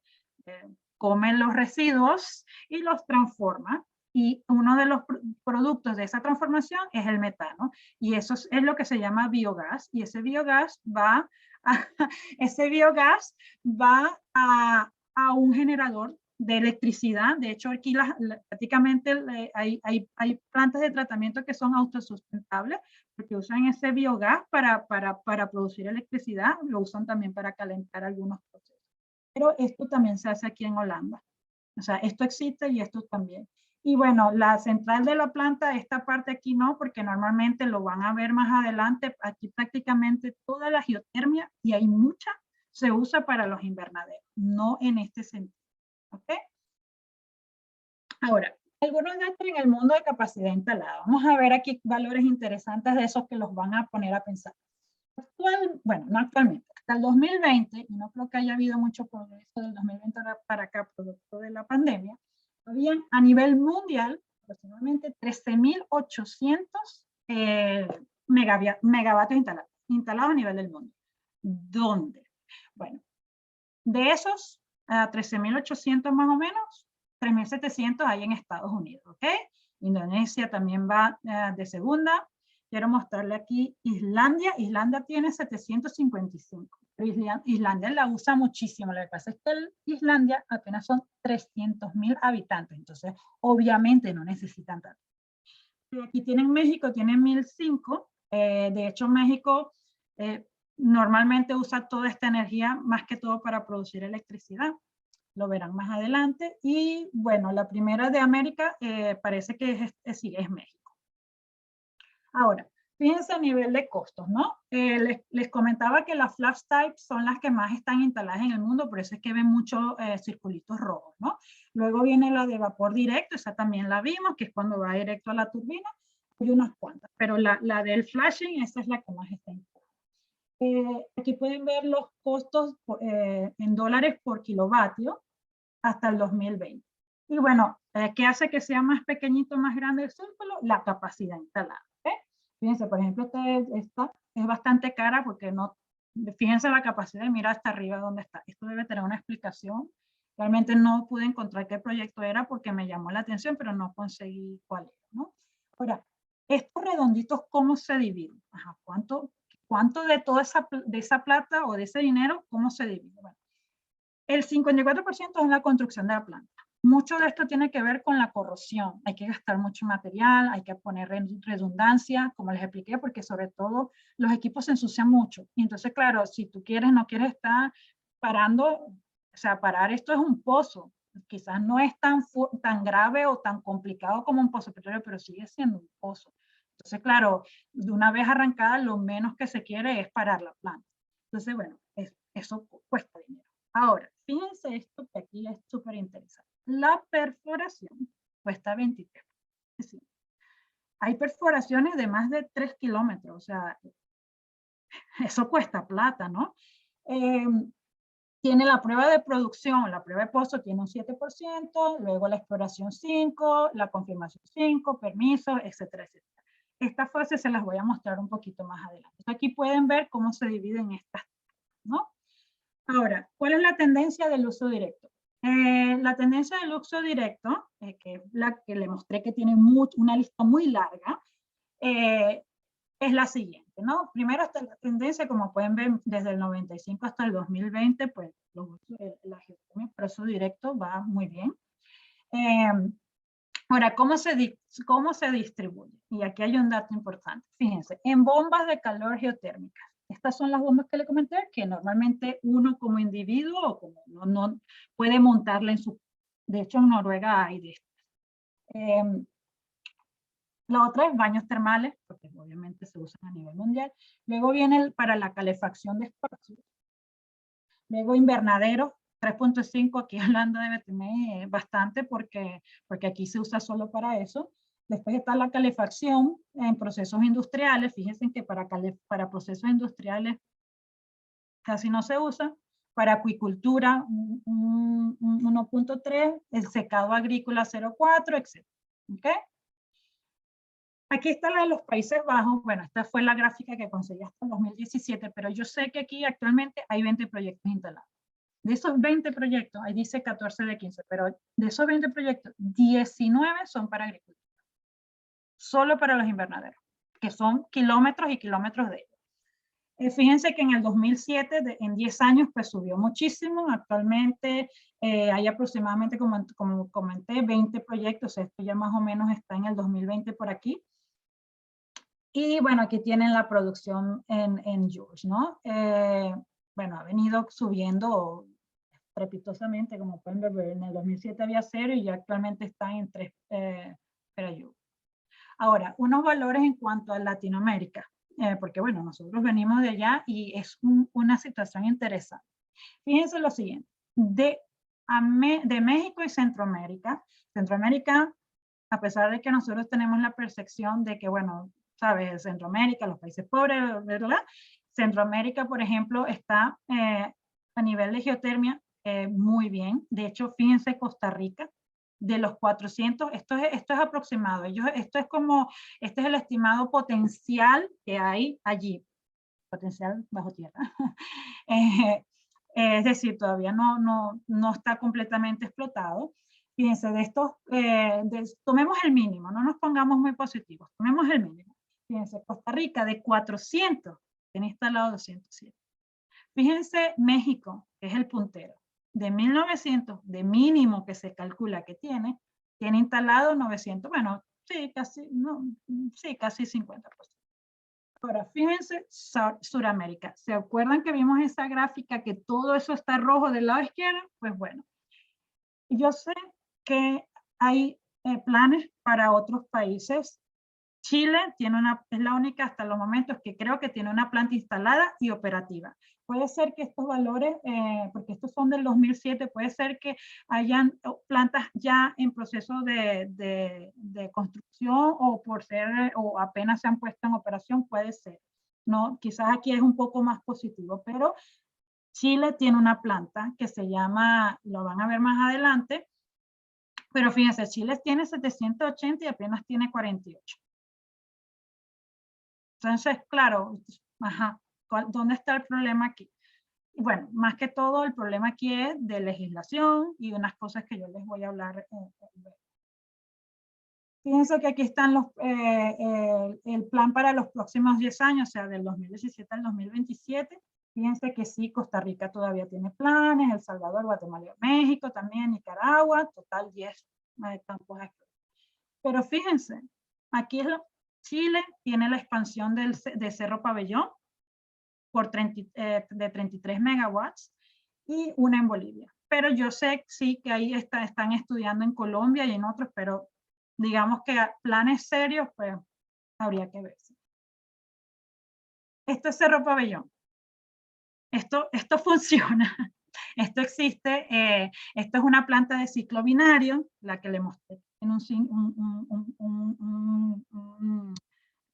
Speaker 3: come los residuos y los transforma. Y uno de los productos de esa transformación es el metano. Y eso es lo que se llama biogás. Y ese biogás va a un generador de electricidad. De hecho, aquí prácticamente hay plantas de tratamiento que son autosustentables porque usan ese biogás para producir electricidad. Lo usan también para calentar algunos procesos. Pero esto también se hace aquí en Holanda. O sea, esto existe y esto también. Y bueno, la central de la planta, esta parte aquí no, porque normalmente lo van a ver más adelante. Aquí prácticamente toda la geotermia, y hay mucha, se usa para los invernaderos, no en este sentido. ¿Ok? Ahora, algunos datos en el mundo de capacidad instalada. Vamos a ver aquí valores interesantes de esos que los van a poner a pensar. Bueno, no actualmente, hasta el 2020, y no creo que haya habido mucho progreso del 2020 para acá, producto de la pandemia, habían a nivel mundial aproximadamente 13.800 megavatios instalados a nivel del mundo. ¿Dónde? Bueno, de esos 13.800 más o menos, 3.700 hay en Estados Unidos, ¿ok? Indonesia también va de segunda. Quiero mostrarle aquí Islandia. Islandia tiene 755. Pero Islandia la usa muchísimo. Lo que pasa es que Islandia apenas son 300.000 habitantes. Entonces, obviamente no necesitan tanto. Y aquí tienen México, tienen 1.005. De hecho, México normalmente usa toda esta energía más que todo para producir electricidad. Lo verán más adelante. Y bueno, la primera de América parece que sí, es México. Ahora, fíjense a nivel de costos, ¿no? Les comentaba que las flash types son las que más están instaladas en el mundo, por eso es que ven muchos circulitos rojos, ¿no? Luego viene la de vapor directo, esa también la vimos, que es cuando va directo a la turbina, hay unas cuantas, pero la del flashing, esa es la que más está instalada. Aquí pueden ver los costos en dólares por kilovatio hasta el 2020. Y bueno, ¿qué hace que sea más pequeñito, más grande el círculo? La capacidad instalada. Fíjense, por ejemplo, esta es bastante cara porque no, fíjense la capacidad y mira hasta arriba dónde está. Esto debe tener una explicación. Realmente no pude encontrar qué proyecto era porque me llamó la atención, pero no conseguí cuál era, ¿no? Ahora, estos redonditos, ¿cómo se dividen? Ajá, ¿cuánto de toda esa plata o de ese dinero, cómo se divide? Bueno, el 54% es la construcción de la planta. mucho de esto tiene que ver con la corrosión. Hay que gastar mucho material, hay que poner redundancia, como les expliqué, porque sobre todo los equipos se ensucian mucho. Y entonces, claro, si tú quieres, no quieres estar parando, o sea, parar esto es un pozo. Quizás no es tan grave o tan complicado como un pozo petrolero, pero sigue siendo un pozo. Entonces, claro, de una vez arrancada, lo menos que se quiere es parar la planta. Entonces, bueno, eso cuesta dinero. Ahora, fíjense esto que aquí es súper interesante. La perforación cuesta 23. Es decir, hay perforaciones de más de 3 kilómetros, o sea, eso cuesta plata, ¿no? Tiene la prueba de producción, la prueba de pozo tiene un 7%, luego la exploración 5%, la confirmación 5%, permisos, etcétera, etcétera. Estas fases se las voy a mostrar un poquito más adelante. Entonces, aquí pueden ver cómo se dividen estas, ¿no? Ahora, ¿cuál es la tendencia del uso directo? La tendencia del uso directo, que es la que le mostré que tiene una lista muy larga, es la siguiente, ¿no? Primero está la tendencia, como pueden ver, desde el 95 hasta el 2020, pues la geotermia para uso directo va muy bien. Ahora, ¿cómo se distribuye? Y aquí hay un dato importante. Fíjense, en bombas de calor geotérmicas. Estas son las bombas que le comenté, que normalmente uno como individuo o como no puede montarla en su... De hecho, en Noruega hay de estas. La otra es baños termales, porque obviamente se usan a nivel mundial. Luego viene para la calefacción de espacios. Luego invernaderos, 3.5, aquí hablando debe tener bastante porque aquí se usa solo para eso. Después está la calefacción en procesos industriales. Fíjense que para procesos industriales casi no se usa. Para acuicultura, 1.3, el secado agrícola 0.4, etc. ¿Okay? Aquí está la de los Países Bajos. Bueno, esta fue la gráfica que conseguí hasta el 2017, pero yo sé que aquí actualmente hay 20 proyectos instalados. De esos 20 proyectos, ahí dice 14 de 15, pero de esos 20 proyectos, 19 son para agricultura. Solo para los invernaderos, que son kilómetros y kilómetros de ellos. Fíjense que en el 2007, en 10 años, pues subió muchísimo. Actualmente hay aproximadamente, como comenté, 20 proyectos. Esto ya más o menos está en el 2020 por aquí. Y bueno, aquí tienen la producción en joules, ¿no? Bueno, ha venido subiendo trepitosamente, como pueden ver, en el 2007 había 0 y ya actualmente está en 3 terajoules. Ahora, unos valores en cuanto a Latinoamérica, porque bueno, nosotros venimos de allá y es una situación interesante. Fíjense lo siguiente, de México y Centroamérica, a pesar de que nosotros tenemos la percepción de que, bueno, sabes, Centroamérica, los países pobres, ¿verdad? Centroamérica, por ejemplo, está a nivel de geotermia muy bien. De hecho, fíjense Costa Rica, de los 400, esto es aproximado. Este es el estimado potencial que hay allí. Potencial bajo tierra. Es decir, todavía no está completamente explotado. Fíjense, de estos, tomemos el mínimo, no nos pongamos muy positivos, tomemos el mínimo. Fíjense, Costa Rica de 400 tiene instalado 207. Fíjense México, que es el puntero, de 1900, de mínimo que se calcula que tiene instalado 900, bueno, sí, casi 50%. Ahora, fíjense, Suramérica. ¿Se acuerdan que vimos esa gráfica que todo eso está rojo del lado izquierdo? Pues bueno, yo sé que hay planes para otros países. Chile es la única hasta los momentos que creo que tiene una planta instalada y operativa. Puede ser que estos valores, porque estos son del 2007, puede ser que hayan plantas ya en proceso de construcción o apenas se han puesto en operación, puede ser. No, quizás aquí es un poco más positivo, pero Chile tiene una planta que se llama, lo van a ver más adelante, pero fíjense, Chile tiene 780 y apenas tiene 48. Entonces, claro, ajá, ¿dónde está el problema aquí? Bueno, más que todo el problema aquí es de legislación y unas cosas que yo les voy a hablar. Fíjense que aquí están el plan para los próximos 10 años, o sea, del 2017 al 2027. Fíjense que sí, Costa Rica todavía tiene planes, El Salvador, Guatemala, México también, Nicaragua, total 10 campos explorados. Pero fíjense, aquí Chile tiene la expansión de Cerro Pabellón por de 33 megawatts y una en Bolivia. Pero yo sé sí que ahí están estudiando en Colombia y en otros, pero digamos que planes serios, pues habría que ver. Esto es Cerro Pabellón. Esto funciona. Esto existe. Esto es una planta de ciclo binario, la que le mostré en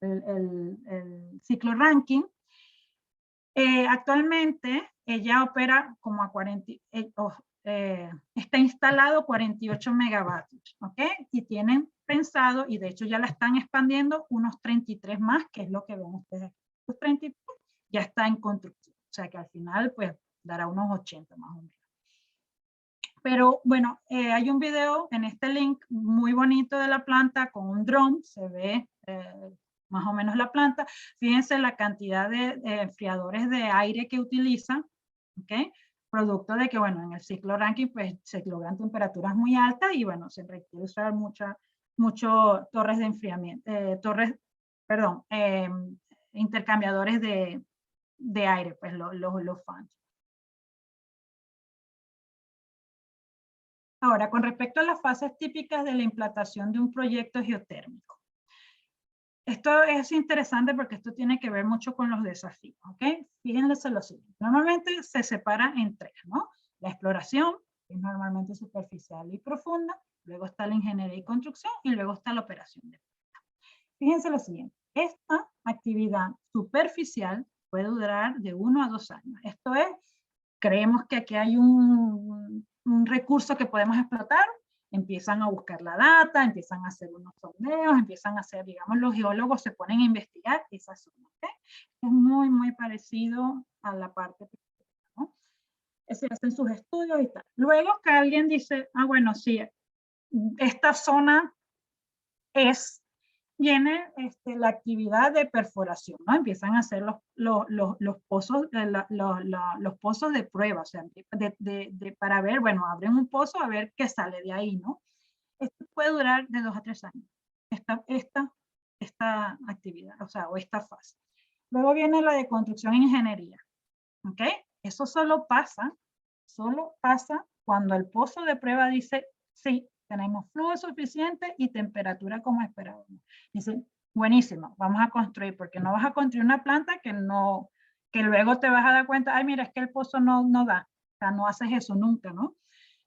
Speaker 3: el ciclo ranking. Actualmente ella opera como a 40, está instalado 48 megavatios, ¿ok? Y tienen pensado, y de hecho ya la están expandiendo, unos 33 más, que es lo que ven ustedes. Los 33 ya está en construcción, o sea que al final pues dará unos 80 más o menos. Pero bueno, hay un video en este link muy bonito de la planta con un dron, se ve más o menos la planta. Fíjense la cantidad de enfriadores de aire que utiliza, ¿ok? Producto de que, bueno, en el ciclo ranking pues se logran temperaturas muy altas y bueno, se requiere usar mucho torres de enfriamiento, intercambiadores de aire, pues los fans. Ahora, con respecto a las fases típicas de la implantación de un proyecto geotérmico. Esto es interesante porque esto tiene que ver mucho con los desafíos, ¿ok? Fíjense lo siguiente. Normalmente se separa en tres, ¿no? La exploración, que es normalmente superficial y profunda, luego está la ingeniería y construcción y luego está la operación de planta. Fíjense lo siguiente. Esta actividad superficial puede durar de 1 a 2 años. Esto es, creemos que aquí hay un recurso que podemos explotar, empiezan a buscar la data, empiezan a hacer unos sondeos, empiezan a hacer, digamos, los geólogos se ponen a investigar esa zona, ¿okay? Es muy parecido a la parte, ¿no? Se hacen sus estudios y tal. Luego que alguien dice, bueno, sí, esta zona viene la actividad de perforación, ¿no? Empiezan a hacer los pozos, los pozos de prueba, o sea, para ver, bueno, abren un pozo a ver qué sale de ahí, ¿no? Esto puede durar de 2 a 3 años, esta actividad, o sea, o esta fase. Luego viene la de construcción e ingeniería, ¿ok? Eso solo pasa cuando el pozo de prueba dice, sí, tenemos flujo suficiente y temperatura como esperábamos. Dice, buenísimo, vamos a construir, porque no vas a construir una planta que luego te vas a dar cuenta, ay, mira, es que el pozo no da, o sea, no haces eso nunca, ¿no?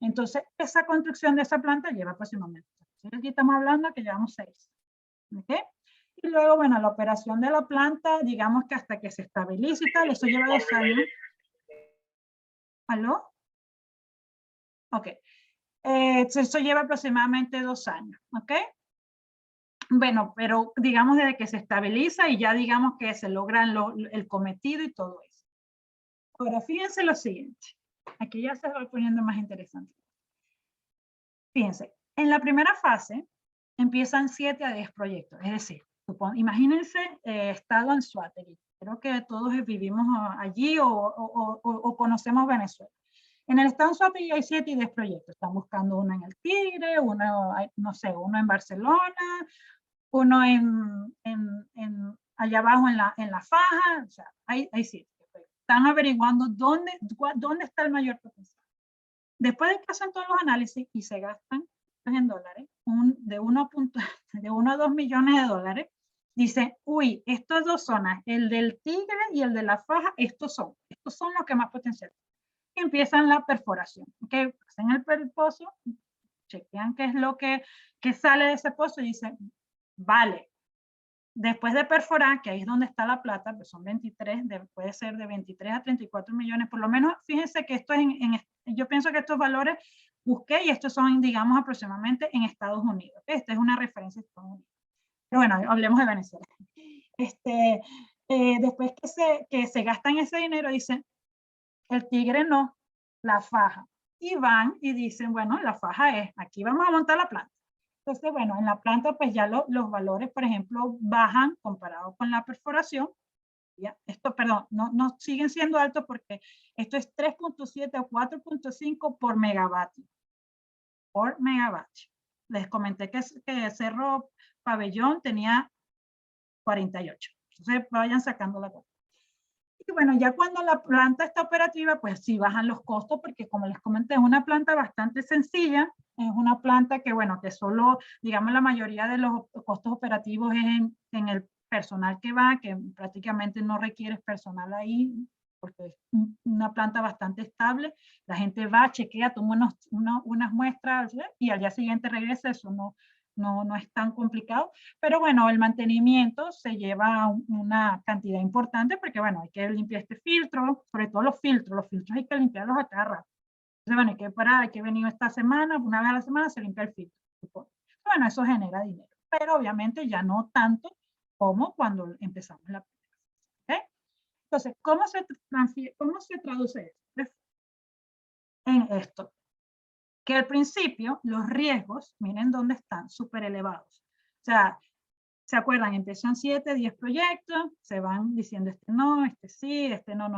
Speaker 3: Entonces, esa construcción de esa planta lleva aproximadamente. Aquí estamos hablando que llevamos 6. ¿Ok? Y luego, bueno, la operación de la planta, digamos que hasta que se estabilice y tal, eso lleva 2 años. ¿Aló? Ok. Eso lleva aproximadamente 2 años. ¿Ok? Bueno, pero digamos desde que se estabiliza y ya digamos que se logra el cometido y todo eso. Ahora, fíjense lo siguiente. Aquí ya se va poniendo más interesante. Fíjense, en la primera fase empiezan 7 a 10 proyectos, es decir, imagínense estado Anzoátegui, creo que todos vivimos allí o conocemos Venezuela. En el estado Anzoátegui hay 7 y 10 proyectos, están buscando uno en el Tigre, uno, no sé, uno en Barcelona, uno allá abajo en la Faja, o sea, hay 7. Están averiguando dónde está el mayor potencial. Después de que hacen todos los análisis y se gastan en dólares, de 1 a 2 millones de dólares, dicen, uy, estas dos zonas, el del Tigre y el de la Faja, estos son los que más potencial. Y empiezan la perforación, ¿okay? Hacen el pozo, chequean qué es lo que sale de ese pozo y dicen, vale, después de perforar, que ahí es donde está la plata, pues son 23, puede ser de 23 a 34 millones, por lo menos fíjense que esto es yo pienso que estos valores busqué y estos son, digamos, aproximadamente en Estados Unidos. Esta es una referencia de Estados Unidos. Pero bueno, hablemos de Venezuela. Después que se gastan ese dinero, dicen, el Tigre no, la Faja. Y van y dicen, bueno, la Faja es, aquí vamos a montar la planta. Entonces, bueno, en la planta pues ya los valores, por ejemplo, bajan comparado con la perforación ¿ya? Esto, perdón, no siguen siendo altos porque esto es 3.7 o 4.5 por megavatio. Por megavatio. Les comenté que Cerro Pabellón tenía 48. Entonces vayan sacando la cuenta. Y bueno, ya cuando la planta está operativa, pues sí bajan los costos, porque como les comenté, es una planta bastante sencilla, es una planta que, bueno, que solo, digamos, la mayoría de los costos operativos es en el personal que va, que prácticamente no requiere personal ahí, porque es una planta bastante estable. La gente va, chequea, toma unas muestras y al día siguiente regresa. Eso no es tan complicado, pero bueno, el mantenimiento se lleva una cantidad importante porque bueno, hay que limpiar este filtro, sobre todo los filtros hay que limpiarlos a cada rato. Entonces bueno, hay que parar, hay que venir esta semana, una vez a la semana se limpia el filtro. Bueno, eso genera dinero, pero obviamente ya no tanto como cuando empezamos la primera fase. ¿Okay? Entonces, ¿cómo se traduce esto? En esto. Que al principio los riesgos, miren dónde están, súper elevados. O sea, ¿se acuerdan? Empiezan 7, 10 proyectos, se van diciendo este no, este sí, este no.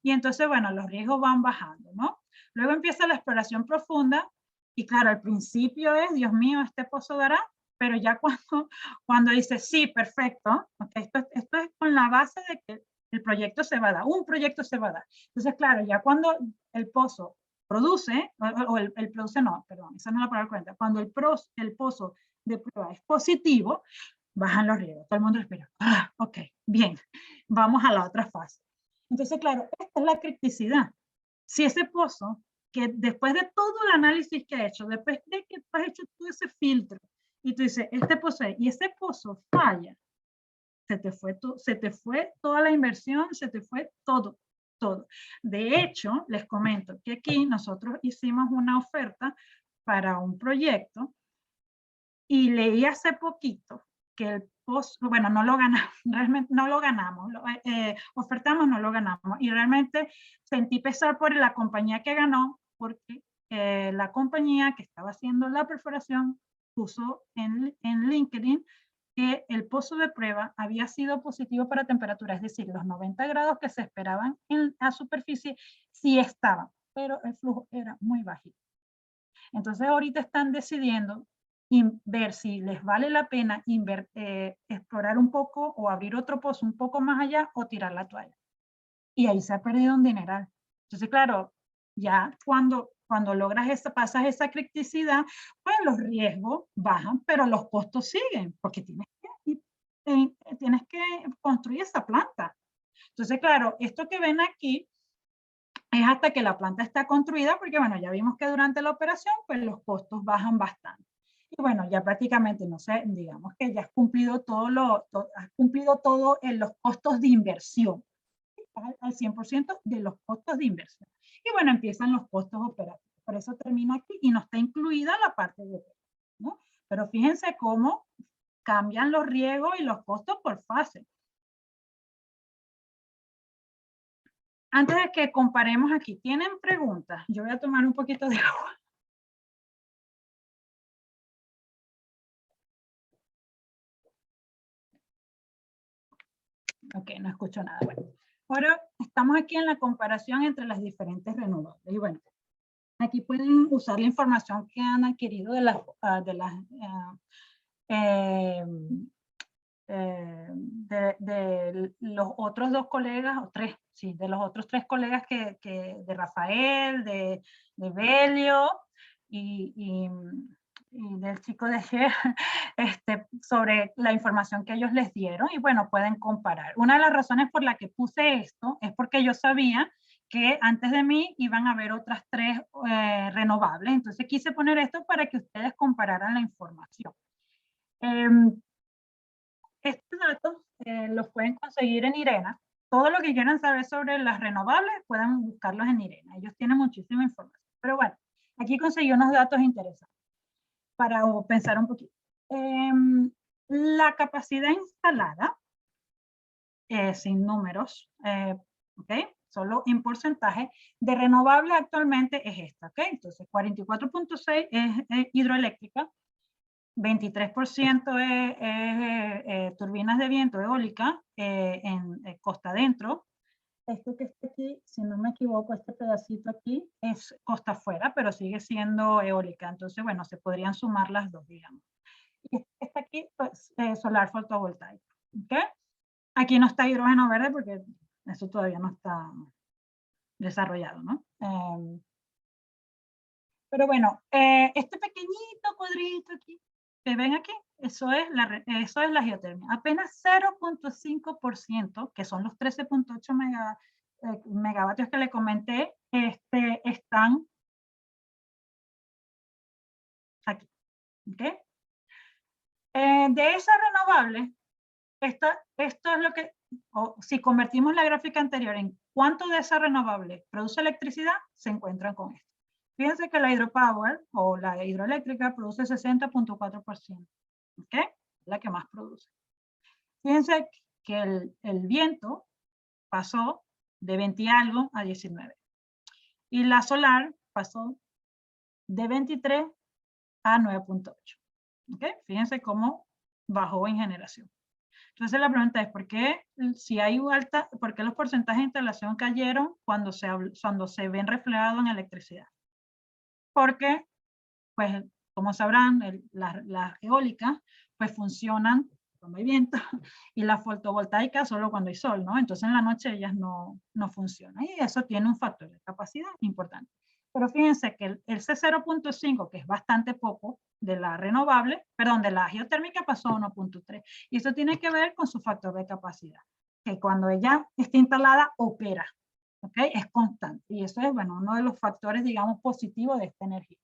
Speaker 3: Y entonces, bueno, los riesgos van bajando, ¿no? Luego empieza la exploración profunda y claro, al principio es, Dios mío, este pozo dará, pero ya cuando dice, sí, perfecto, okay, esto es con la base de que el proyecto se va a dar, un proyecto se va a dar. Entonces, claro, ya cuando el pozo produce, o el produce no, perdón, esa no es la palabra correcta, cuando el pozo de prueba es positivo, bajan los riesgos, todo el mundo respira. Ah, ok, bien, vamos a la otra fase. Entonces, claro, esta es la criticidad. Si ese pozo, que después de todo el análisis que ha hecho, después de que tú has hecho todo ese filtro, y tú dices, este pozo, y ese pozo falla, se te fue toda la inversión, se te fue todo. De hecho, les comento que aquí nosotros hicimos una oferta para un proyecto y leí hace poquito que el pozo, bueno, no lo ganamos, realmente no lo ganamos, ofertamos, no lo ganamos, y realmente sentí pesar por la compañía que ganó, porque la compañía que estaba haciendo la perforación puso en LinkedIn que el pozo de prueba había sido positivo para temperatura, es decir, los 90 grados que se esperaban en la superficie sí estaban, pero el flujo era muy bajito. Entonces ahorita están decidiendo ver si les vale la pena explorar un poco o abrir otro pozo un poco más allá o tirar la toalla. Y ahí se ha perdido un dineral. Entonces, claro, ya cuando logras pasas esa criticidad, pues los riesgos bajan, pero los costos siguen, porque tienes que construir esa planta. Entonces, claro, esto que ven aquí es hasta que la planta está construida, porque bueno, ya vimos que durante la operación, pues los costos bajan bastante. Y bueno, ya prácticamente, no sé, digamos que ya has cumplido todo en los costos de inversión, al 100% de los costos de inversión. Y bueno, empiezan los costos operativos. Por eso termino aquí y no está incluida la parte de operación, ¿no? Pero fíjense cómo cambian los riesgos y los costos por fase. Antes de que comparemos aquí, ¿tienen preguntas? Yo voy a tomar un poquito de agua. Ok, no escucho nada. Bueno, ahora estamos aquí en la comparación entre las diferentes renovables. Y bueno, aquí pueden usar la información que han adquirido de los otros dos colegas, o tres, sí, de los otros tres colegas de Rafael, de Belio y del chico de Ger, sobre la información que ellos les dieron y bueno, pueden comparar. Una de las razones por la que puse esto es porque yo sabía que antes de mí iban a haber otras tres renovables, entonces quise poner esto para que ustedes compararan la información. Estos datos los pueden conseguir en IRENA. Todo lo que quieran saber sobre las renovables pueden buscarlos en IRENA. Ellos tienen muchísima información. Pero bueno, aquí conseguí unos datos interesantes para pensar un poquito. La capacidad instalada, sin números, ¿ok? Solo en porcentaje, de renovable actualmente es esta, ¿ok? Entonces, 44.6 es hidroeléctrica, 23% es turbinas de viento eólica en costa adentro. Esto que está aquí, si no me equivoco, este pedacito aquí es costa afuera, pero sigue siendo eólica. Entonces, bueno, se podrían sumar las dos, digamos. Y esta aquí, pues, solar fotovoltaico. ¿Okay? Aquí no está hidrógeno verde porque eso todavía no está desarrollado, ¿no? Pero bueno, este pequeñito cuadrito aquí, que ven aquí, eso es la geotermia. Apenas 0.5%, que son los 13.8 megavatios que le comenté, están aquí. ¿Okay? De esas renovables, esto es lo que, si convertimos la gráfica anterior en cuánto de esa renovable produce electricidad, se encuentran con esto. Fíjense que la hidropower o la hidroeléctrica produce 60.4%, ¿ok? La que más produce. Fíjense que el viento pasó de 20 y algo a 19. Y la solar pasó de 23 a 9.8. ¿Ok? Fíjense cómo bajó en generación. Entonces la pregunta es, ¿por qué por qué los porcentajes de instalación cayeron cuando se ven reflejados en electricidad? Porque, pues, como sabrán, las eólicas, pues funcionan cuando hay viento y la fotovoltaica solo cuando hay sol, ¿no? Entonces en la noche ellas no funcionan y eso tiene un factor de capacidad importante. Pero fíjense que ese 0.5, que es bastante poco, de la renovable, perdón, de la geotérmica pasó a 1.3. Y eso tiene que ver con su factor de capacidad, que cuando ella está instalada, opera, ¿ok? Es constante. Y eso es, bueno, uno de los factores, digamos, positivos de esta energía.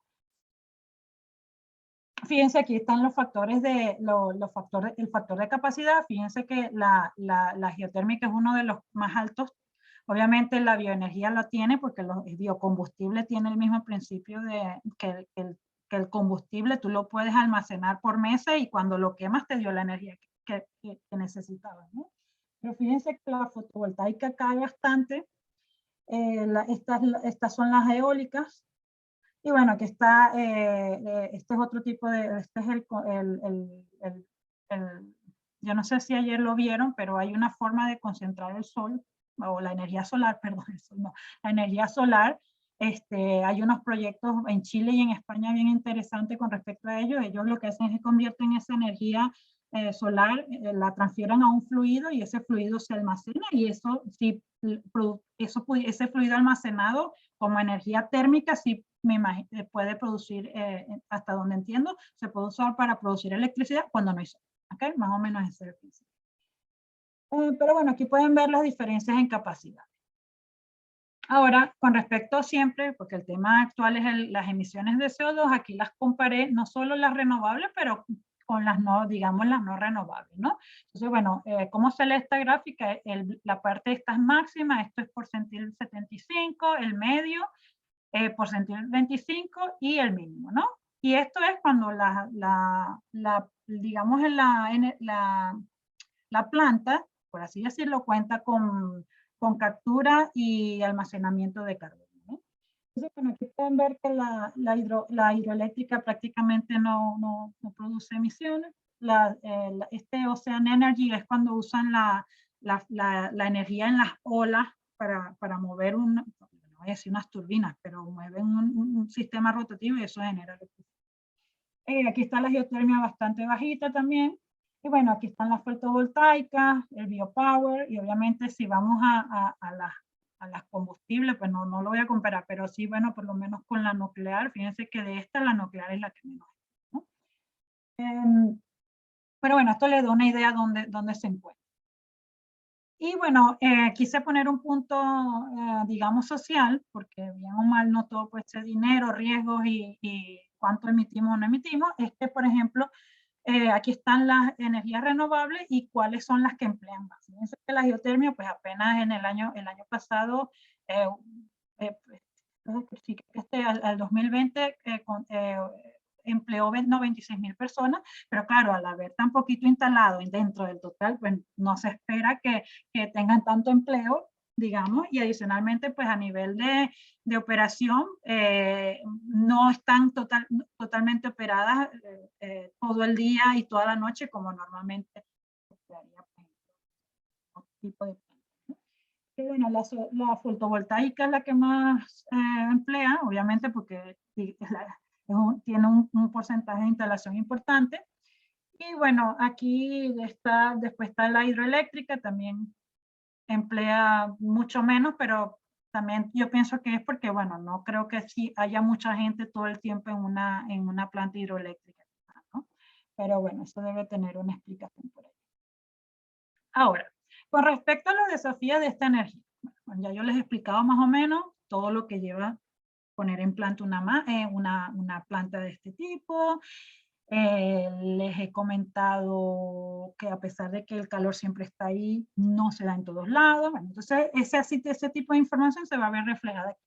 Speaker 3: Fíjense, aquí están los factores el factor de capacidad. Fíjense que la geotérmica es uno de los más altos. Obviamente la bioenergía la tiene porque el biocombustible tiene el mismo principio que el combustible. Tú lo puedes almacenar por meses y cuando lo quemas te dio la energía que necesitabas, ¿no? Pero fíjense que la fotovoltaica cae bastante. Estas son las eólicas. Y bueno, aquí está, este es otro tipo este es yo no sé si ayer lo vieron, pero hay una forma de concentrar el sol, o la energía solar, perdón, el sol no, la energía solar. Hay unos proyectos en Chile y en España bien interesantes con respecto a ello. Ellos lo que hacen es que convierten esa energía solar, la transfieren a un fluido y ese fluido se almacena y eso, ese fluido almacenado como energía térmica, sí me imagino, puede producir, hasta donde entiendo, se puede usar para producir electricidad cuando no hay sol. ¿Okay? Más o menos ese es el principio. Pero bueno, aquí pueden ver las diferencias en capacidad. Ahora, con respecto siempre, porque el tema actual es las emisiones de CO2, aquí las comparé, no solo las renovables, pero con las no, digamos, las no renovables, ¿no? Entonces, bueno, ¿cómo se lee esta gráfica? La parte esta es máxima, esto es porcentil 75, el medio, porcentil 25 y el mínimo, ¿no? Y esto es cuando digamos, la planta, por así decirlo, cuenta con captura y almacenamiento de carbono, ¿no? Entonces, bueno, aquí pueden ver que la hidroeléctrica prácticamente no produce emisiones. Este Ocean Energy es cuando usan la energía en las olas para mover no voy a decir unas turbinas, pero mueven un sistema rotativo y eso genera electricidad. Aquí está la geotermia bastante bajita también. Y bueno, aquí están las fotovoltaicas, el biopower, y obviamente si vamos a las combustibles, pues no lo voy a comparar, pero sí, bueno, por lo menos con la nuclear, fíjense que de esta la nuclear es la que menos, ¿no? Pero bueno, esto le da una idea dónde se encuentra. Y bueno, quise poner un punto, digamos, social, porque bien o mal no todo puede ser dinero, riesgos y cuánto emitimos o no emitimos. Por ejemplo, aquí están las energías renovables y cuáles son las que emplean más. Fíjense que la geotermia, pues apenas en el año pasado, al 2020, empleó 26.000 personas, pero claro, al haber tan poquito instalado dentro del total, pues no se espera que tengan tanto empleo digamos, y adicionalmente, pues a nivel de operación, no están totalmente operadas todo el día y toda la noche como normalmente se haría, pues, otro tipo de plantas, ¿no? Y bueno, la fotovoltaica es la que más emplea, obviamente, porque sí, tiene un porcentaje de instalación importante. Y bueno, aquí después está la hidroeléctrica, también emplea mucho menos, pero también yo pienso que es porque, bueno, no creo que sí haya mucha gente todo el tiempo en una planta hidroeléctrica, ¿no? Pero bueno, eso debe tener una explicación por ahí. Ahora, con respecto a los desafíos de esta energía, bueno, ya yo les he explicado más o menos todo lo que lleva poner en planta una planta de este tipo. Les he comentado que a pesar de que el calor siempre está ahí, no se da en todos lados. Bueno, entonces, ese tipo de información se va a ver reflejada aquí.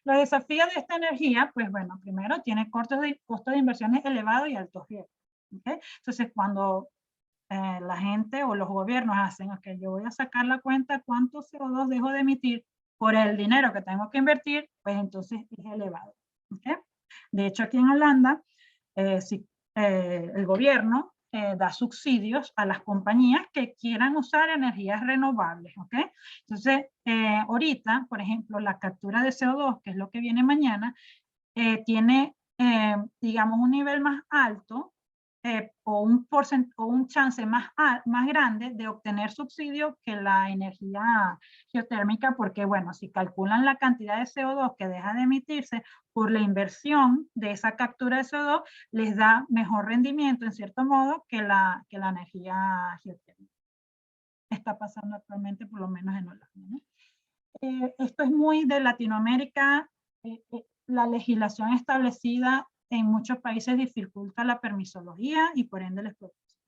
Speaker 3: Los desafíos de esta energía, pues bueno, primero tiene costos de inversiones elevados y altos riesgos. ¿Okay? Entonces, cuando la gente o los gobiernos hacen, ok, yo voy a sacar la cuenta cuánto CO2 dejo de emitir por el dinero que tengo que invertir, pues entonces es elevado. ¿Okay? De hecho, aquí en Holanda, si el gobierno da subsidios a las compañías que quieran usar energías renovables, ¿ok? Entonces, ahorita, por ejemplo, la captura de CO2, que es lo que viene mañana, tiene, digamos, un nivel más alto o un chance más grande de obtener subsidio que la energía geotérmica, porque, bueno, si calculan la cantidad de CO2 que deja de emitirse por la inversión de esa captura de CO2, les da mejor rendimiento, en cierto modo, que la energía geotérmica. Está pasando actualmente, por lo menos en Holanda, ¿no? Esto es muy de Latinoamérica. La legislación establecida en muchos países dificulta la permisología y por ende la explotación.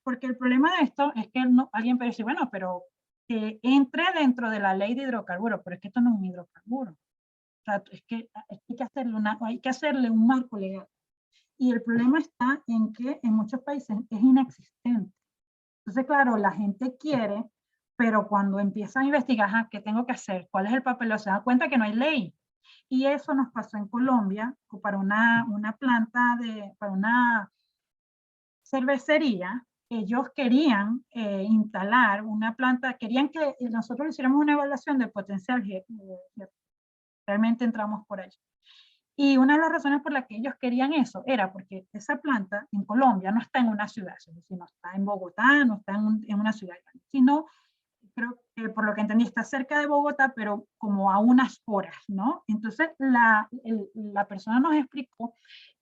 Speaker 3: Porque el problema de esto es que alguien puede decir, bueno, pero entre dentro de la ley de hidrocarburos, pero es que esto no es un hidrocarburo. O sea, es que hay que hacerle un marco legal. Y el problema está en que en muchos países es inexistente. Entonces, claro, la gente quiere, pero cuando empiezan a investigar, ¿qué tengo que hacer? ¿Cuál es el papel? Se dan cuenta que no hay ley. Y eso nos pasó en Colombia para una planta, para una cervecería. Ellos querían instalar una planta, querían que nosotros hiciéramos una evaluación del potencial. Realmente entramos por allí. Y una de las razones por las que ellos querían eso era porque esa planta en Colombia no está en una ciudad, sino está en Bogotá, no está en una ciudad grande, sino, creo que por lo que entendí, está cerca de Bogotá, pero como a unas horas, ¿no? Entonces, la persona nos explicó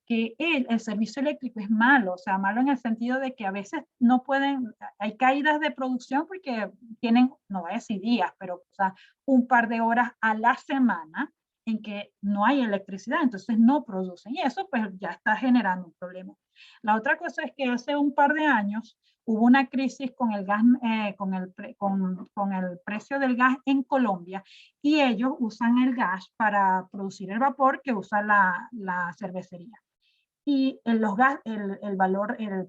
Speaker 3: que el servicio eléctrico es malo, o sea, malo en el sentido de que a veces no pueden, hay caídas de producción porque tienen, no voy a decir días, pero o sea, un par de horas a la semana en que no hay electricidad, entonces no producen y eso pues ya está generando un problema. La otra cosa es que hace un par de años hubo una crisis con el gas, con el precio del gas en Colombia y ellos usan el gas para producir el vapor que usa la cervecería. Y el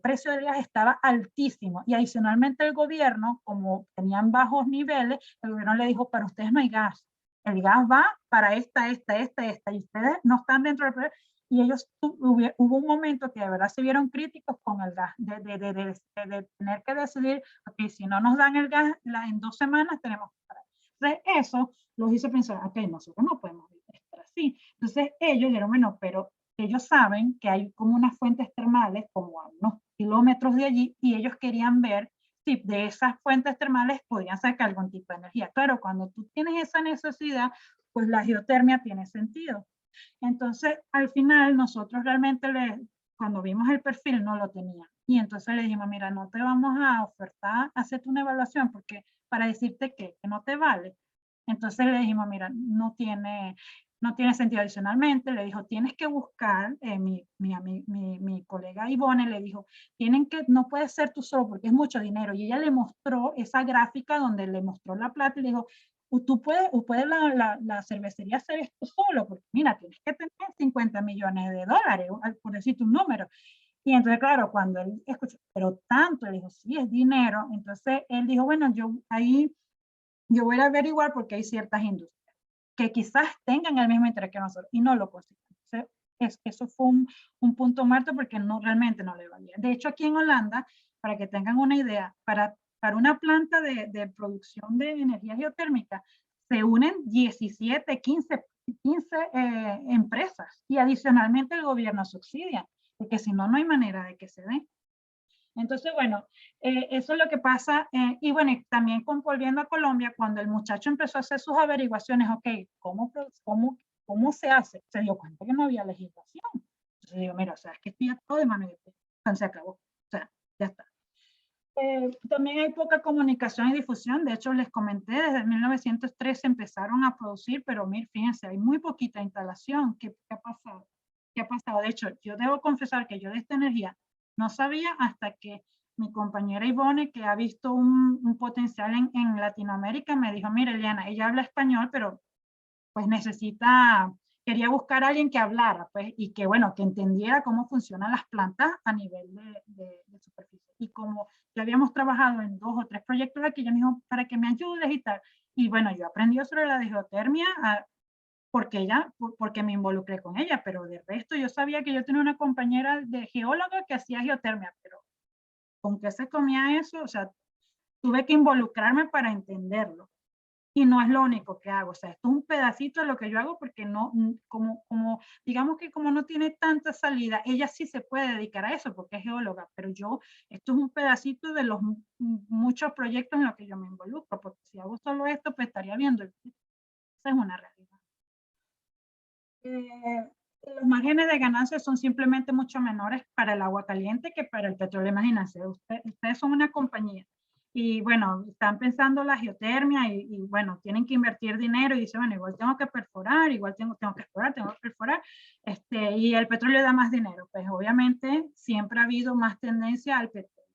Speaker 3: precio del gas estaba altísimo y adicionalmente el gobierno, como tenían bajos niveles, el gobierno le dijo, para ustedes no hay gas, el gas va para esta, y ustedes no están dentro del proyecto. Y ellos hubo un momento que de verdad se vieron críticos con el gas, de tener que decidir, ok, si no nos dan el gas en 2 semanas tenemos que parar. Entonces eso los hizo pensar, ok, nosotros no podemos estar así. Entonces ellos dijeron, bueno, pero ellos saben que hay como unas fuentes termales como a unos kilómetros de allí y ellos querían ver si de esas fuentes termales podían sacar algún tipo de energía. Claro, cuando tú tienes esa necesidad, pues la geotermia tiene sentido. Entonces, al final, nosotros realmente, cuando vimos el perfil, no lo tenía. Y entonces le dijimos, mira, no te vamos a ofertar, hacerte una evaluación, porque para decirte que no te vale. Entonces le dijimos, mira, no tiene sentido. Adicionalmente, le dijo, tienes que buscar, mi colega Ivone le dijo, no puede ser tú solo porque es mucho dinero. Y ella le mostró esa gráfica donde le mostró la plata y le dijo, puede la cervecería hacer esto solo, porque mira, tienes que tener 50 millones de dólares, por decirte un número. Y entonces, claro, cuando él escuchó, pero tanto, él dijo, sí, es dinero. Entonces, él dijo, bueno, yo ahí yo voy a averiguar porque hay ciertas industrias que quizás tengan el mismo interés que nosotros y no lo consiguen. Eso fue un punto muerto porque no, realmente no le valía. De hecho, aquí en Holanda, para que tengan una idea, para una planta de producción de energía geotérmica, se unen 17, 15 empresas y adicionalmente el gobierno subsidia, porque si no, no hay manera de que se dé. Entonces, bueno, eso es lo que pasa. Y bueno, y también volviendo a Colombia, cuando el muchacho empezó a hacer sus averiguaciones, ok, ¿cómo se hace? Se dio cuenta que no había legislación. Entonces digo, mira, o sea, es que estoy todo de mano de se acabó. O sea, ya está. También hay poca comunicación y difusión. De hecho, les comenté, desde 1903 empezaron a producir, pero fíjense, hay muy poquita instalación. ¿Qué ha pasado? ¿Qué ha pasado? De hecho, yo debo confesar que yo de esta energía no sabía hasta que mi compañera Ivonne, que ha visto un potencial en Latinoamérica, me dijo, mire, Eliana, ella habla español, pero pues quería buscar a alguien que hablara, pues, y que, bueno, que entendiera cómo funcionan las plantas a nivel de superficie. Y como ya habíamos trabajado en 2 o 3 proyectos aquí, ella me dijo, para que me ayudes y tal. Y bueno, yo aprendí sobre la geotermia porque me involucré con ella, pero de resto yo sabía que yo tenía una compañera de geóloga que hacía geotermia, pero ¿con qué se comía eso? O sea, tuve que involucrarme para entenderlo. Y no es lo único que hago, o sea, esto es un pedacito de lo que yo hago porque no, digamos que como no tiene tanta salida, ella sí se puede dedicar a eso porque es geóloga, pero esto es un pedacito de los muchos proyectos en los que yo me involucro, porque si hago solo esto, pues estaría viendo, esa es una realidad. Los márgenes de ganancia son simplemente mucho menores para el agua caliente que para el petróleo. Imagínense, ustedes son una compañía y bueno, están pensando la geotermia y bueno, tienen que invertir dinero y dicen, bueno, igual tengo que perforar, igual tengo que perforar, y el petróleo da más dinero. Pues obviamente siempre ha habido más tendencia al petróleo.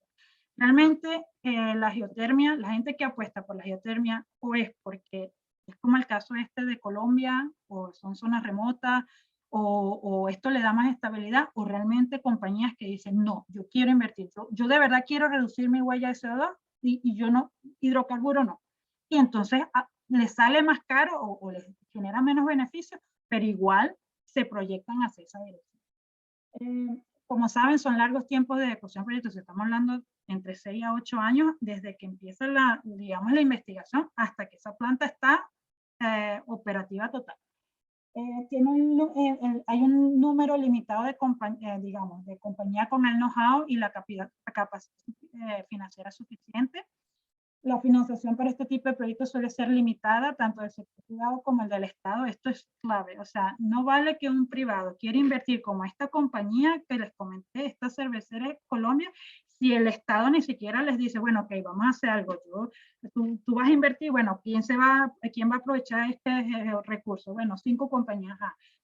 Speaker 3: Realmente la geotermia, la gente que apuesta por la geotermia o es porque es como el caso de Colombia, o son zonas remotas, o esto le da más estabilidad, o realmente compañías que dicen, no, yo quiero invertir, yo de verdad quiero reducir mi huella de CO2 y yo no, hidrocarburo no. Y entonces les sale más caro o les genera menos beneficios, pero igual se proyectan hacia esa dirección. Como saben, son largos tiempos de ejecución de proyectos. Estamos hablando entre 6 a 8 años desde que empieza digamos, la investigación hasta que esa planta está operativa total. Hay un número limitado de compañía con el know-how y la capacidad financiera suficiente. La financiación para este tipo de proyectos suele ser limitada, tanto del sector privado como el del Estado. Esto es clave. O sea, no vale que un privado quiera invertir como esta compañía que les comenté, esta cervecera Colombia, si el Estado ni siquiera les dice, bueno, ok, vamos a hacer algo. Tú vas a invertir, bueno, ¿quién va a aprovechar este recurso? Bueno, 5 compañías.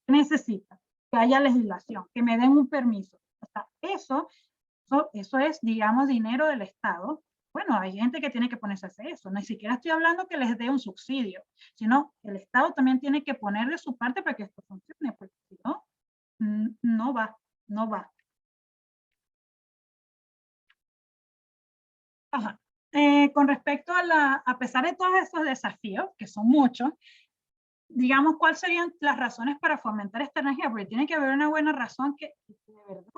Speaker 3: ¿Qué necesita? Que haya legislación, que me den un permiso. O sea, eso es, digamos, dinero del Estado. Bueno, hay gente que tiene que ponerse a hacer eso. Ni siquiera estoy hablando que les dé un subsidio, sino el Estado también tiene que poner de su parte para que esto funcione, porque si no, no va. Ajá. Con respecto a pesar de todos esos desafíos, que son muchos, digamos, ¿cuáles serían las razones para fomentar esta energía? Porque tiene que haber una buena razón que de verdad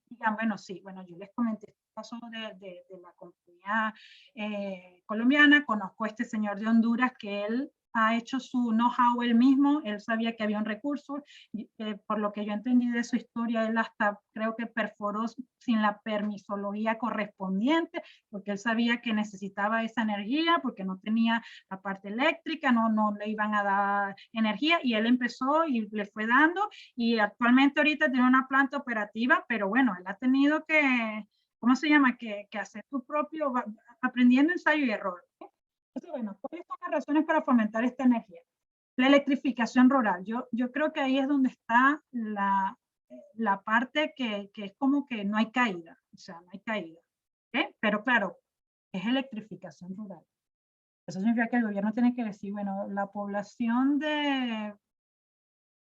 Speaker 3: digan, bueno, sí, bueno, yo les comenté el caso de la compañía colombiana, conozco a este señor de Honduras que él ha hecho su know-how él mismo, él sabía que había un recurso, por lo que yo entendí de su historia, él hasta creo que perforó sin la permisología correspondiente, porque él sabía que necesitaba esa energía, porque no tenía la parte eléctrica, no le iban a dar energía, y él empezó y le fue dando, y actualmente ahorita tiene una planta operativa, pero bueno, él ha tenido que, ¿cómo se llama? Que hacer su propio, aprendiendo ensayo y error. Entonces, bueno, ¿cuáles son las razones para fomentar esta energía? La electrificación rural. Yo creo que ahí es donde está la parte que es como que no hay caída, o sea, no hay caída. ¿Okay? Pero claro, es electrificación rural. Eso significa que el gobierno tiene que decir, bueno, la población de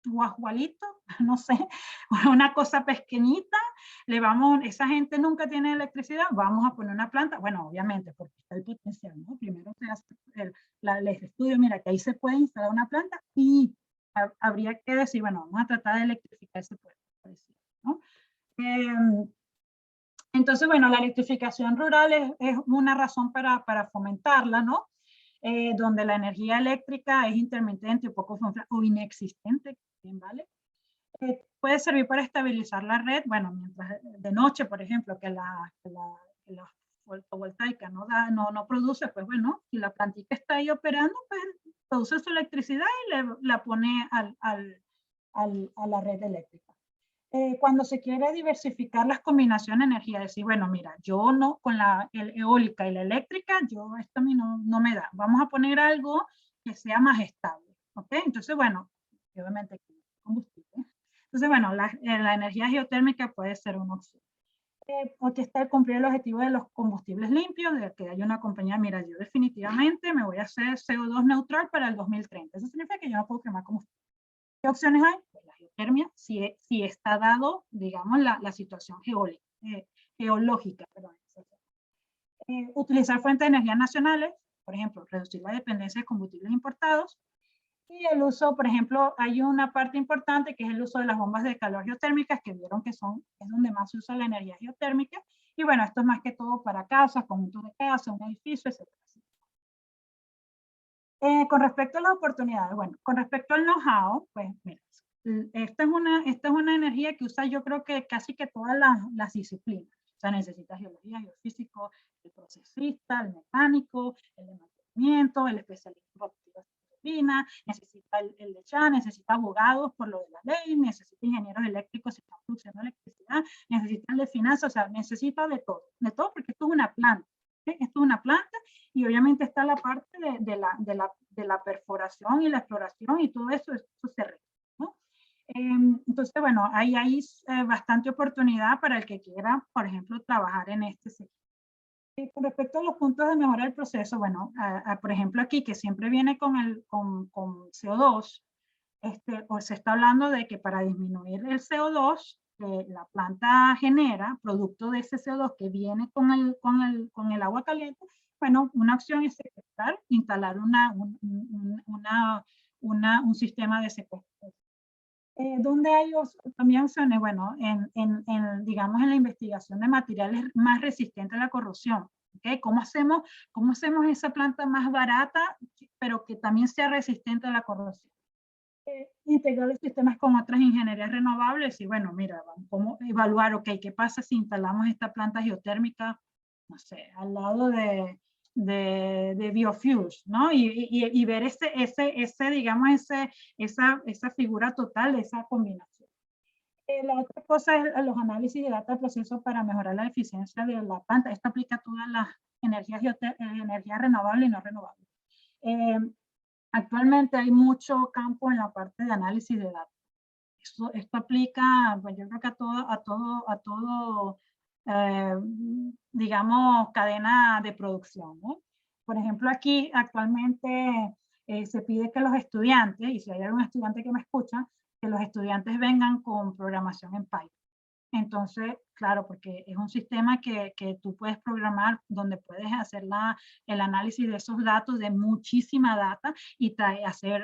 Speaker 3: guajualito, no sé, una cosa pequeñita, esa gente nunca tiene electricidad, vamos a poner una planta, bueno, obviamente, porque está el potencial, ¿no? Primero se hace el estudio, mira, que ahí se puede instalar una planta y habría que decir, bueno, vamos a tratar de electrificar ese pueblo, ¿no? Entonces, bueno, la electrificación rural es una razón para fomentarla, ¿no? Donde la energía eléctrica es intermitente o inexistente, ¿vale? Puede servir para estabilizar la red, bueno, mientras de noche, por ejemplo, que la fotovoltaica no produce, pues bueno, si la plantita está ahí operando, pues produce su electricidad y la pone a la red eléctrica. Cuando se quiere diversificar las combinaciones de energía, decir, bueno, mira, yo no, con la eólica y la eléctrica, esto a mí no me da. Vamos a poner algo que sea más estable, ¿ok? Entonces, bueno, obviamente combustible. Entonces, bueno, la energía geotérmica puede ser una opción. O que está el cumplir el objetivo de los combustibles limpios, de que haya una compañía, mira, yo definitivamente me voy a hacer CO2 neutral para el 2030. Eso significa que yo no puedo quemar combustible. ¿Qué opciones hay? Pues la geotermia, si está dado, digamos, la situación geológica. Perdón. Utilizar fuentes de energía nacionales, por ejemplo, reducir la dependencia de combustibles importados. Y el uso, por ejemplo, hay una parte importante que es el uso de las bombas de calor geotérmicas, que vieron que es donde más se usa la energía geotérmica. Y bueno, esto es más que todo para casas, conjuntos de casas, un edificio, etc. Con respecto a las oportunidades, bueno, con respecto al know-how, pues mira, esta es una energía que usa yo creo que casi que todas las disciplinas. O sea, necesita geología, geofísico, el procesista, el mecánico, el de mantenimiento, el especialista en robotics, necesita el de CHA, necesita abogados por lo de la ley, necesita ingenieros eléctricos si están produciendo electricidad, necesita el de finanzas, o sea, necesita de todo porque esto es una planta. ¿Sí? Esto es una planta y obviamente está la parte de la perforación y la exploración y todo eso se requiere, ¿no? Entonces, bueno, hay bastante oportunidad para el que quiera, por ejemplo, trabajar en este sector. Con respecto a los puntos de mejora del proceso, bueno, por ejemplo aquí que siempre viene con CO2, o se está hablando de que para disminuir el CO2 la planta genera, producto de ese CO2 que viene con el agua caliente, bueno, una opción es secuestrar, instalar un sistema de secuestro. ¿Dónde hay también opciones? Bueno, digamos, en la investigación de materiales más resistentes a la corrosión. ¿Okay? ¿Cómo hacemos esa planta más barata, pero que también sea resistente a la corrosión? Integrar los sistemas con otras ingenierías renovables y bueno, mira, cómo evaluar, ok, ¿qué pasa si instalamos esta planta geotérmica, no sé, al lado de biofuels, ¿no? Y ver digamos, esa figura total de esa combinación. La otra cosa es los análisis de data de proceso para mejorar la eficiencia de la planta. Esto aplica a todas las energías renovables y no renovables. Actualmente hay mucho campo en la parte de análisis de datos. Esto aplica, pues yo creo que a todo digamos, cadena de producción, ¿no? Por ejemplo, aquí actualmente se pide que los estudiantes, y si hay algún estudiante que me escucha, que los estudiantes vengan con programación en Python. Entonces, claro, porque es un sistema que tú puedes programar donde puedes hacer el análisis de esos datos, de muchísima data, y hacer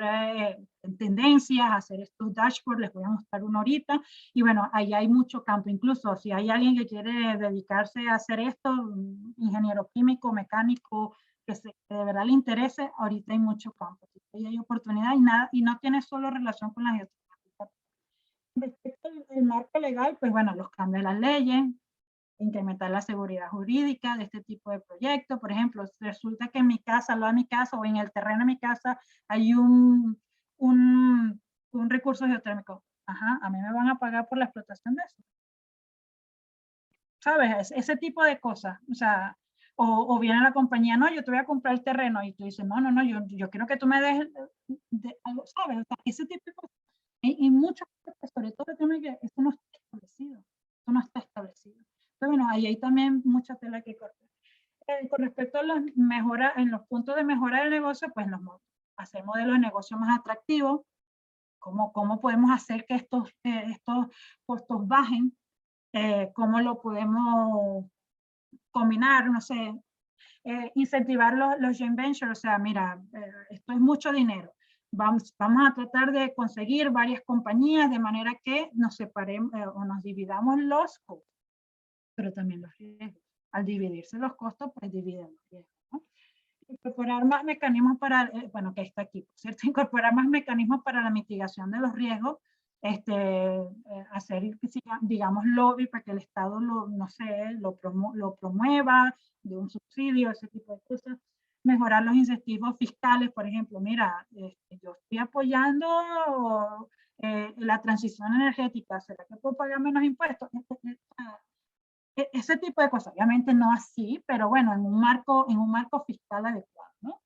Speaker 3: tendencias, hacer estos dashboards, les voy a mostrar uno ahorita, y bueno, ahí hay mucho campo, incluso si hay alguien que quiere dedicarse a hacer esto, ingeniero químico, mecánico, que de verdad le interese, ahorita hay mucho campo, ahí hay oportunidad y no tiene solo relación con la geotecnia. Respecto al marco legal, pues bueno, los cambios de las leyes, incrementar la seguridad jurídica de este tipo de proyectos. Por ejemplo, resulta que en mi casa, al lado de mi casa o en el terreno de mi casa hay un recurso geotérmico. Ajá, a mí me van a pagar por la explotación de eso. ¿Sabes? Ese tipo de cosas. O sea, o viene la compañía, no, yo te voy a comprar el terreno y tú dices, no, yo quiero que tú me des algo, ¿sabes? O sea, ese tipo de cosas. Y muchas cosas, sobre todo que esto no está establecido. Esto no está establecido. Pero bueno, ahí hay también mucha tela que cortar. Con respecto a las mejoras, en los puntos de mejora del negocio, pues hacer modelos de negocio más atractivos, cómo podemos hacer que estos costos bajen, cómo lo podemos combinar, no sé, incentivar los joint ventures, o sea, mira, esto es mucho dinero. Vamos a tratar de conseguir varias compañías de manera que nos separemos o nos dividamos los costos, pero también los riesgos. Al dividirse los costos, pues dividen los riesgos, ¿no? Incorporar más mecanismos para, bueno, que está aquí, ¿cierto? Incorporar más mecanismos para la mitigación de los riesgos, hacer, digamos, lobby para que el Estado no sé, lo promueva, de un subsidio, ese tipo de cosas. Mejorar los incentivos fiscales, por ejemplo, mira, yo estoy apoyando la transición energética, ¿será que puedo pagar menos impuestos? Ese tipo de cosas, obviamente no así, pero bueno, en un marco fiscal adecuado, ¿no?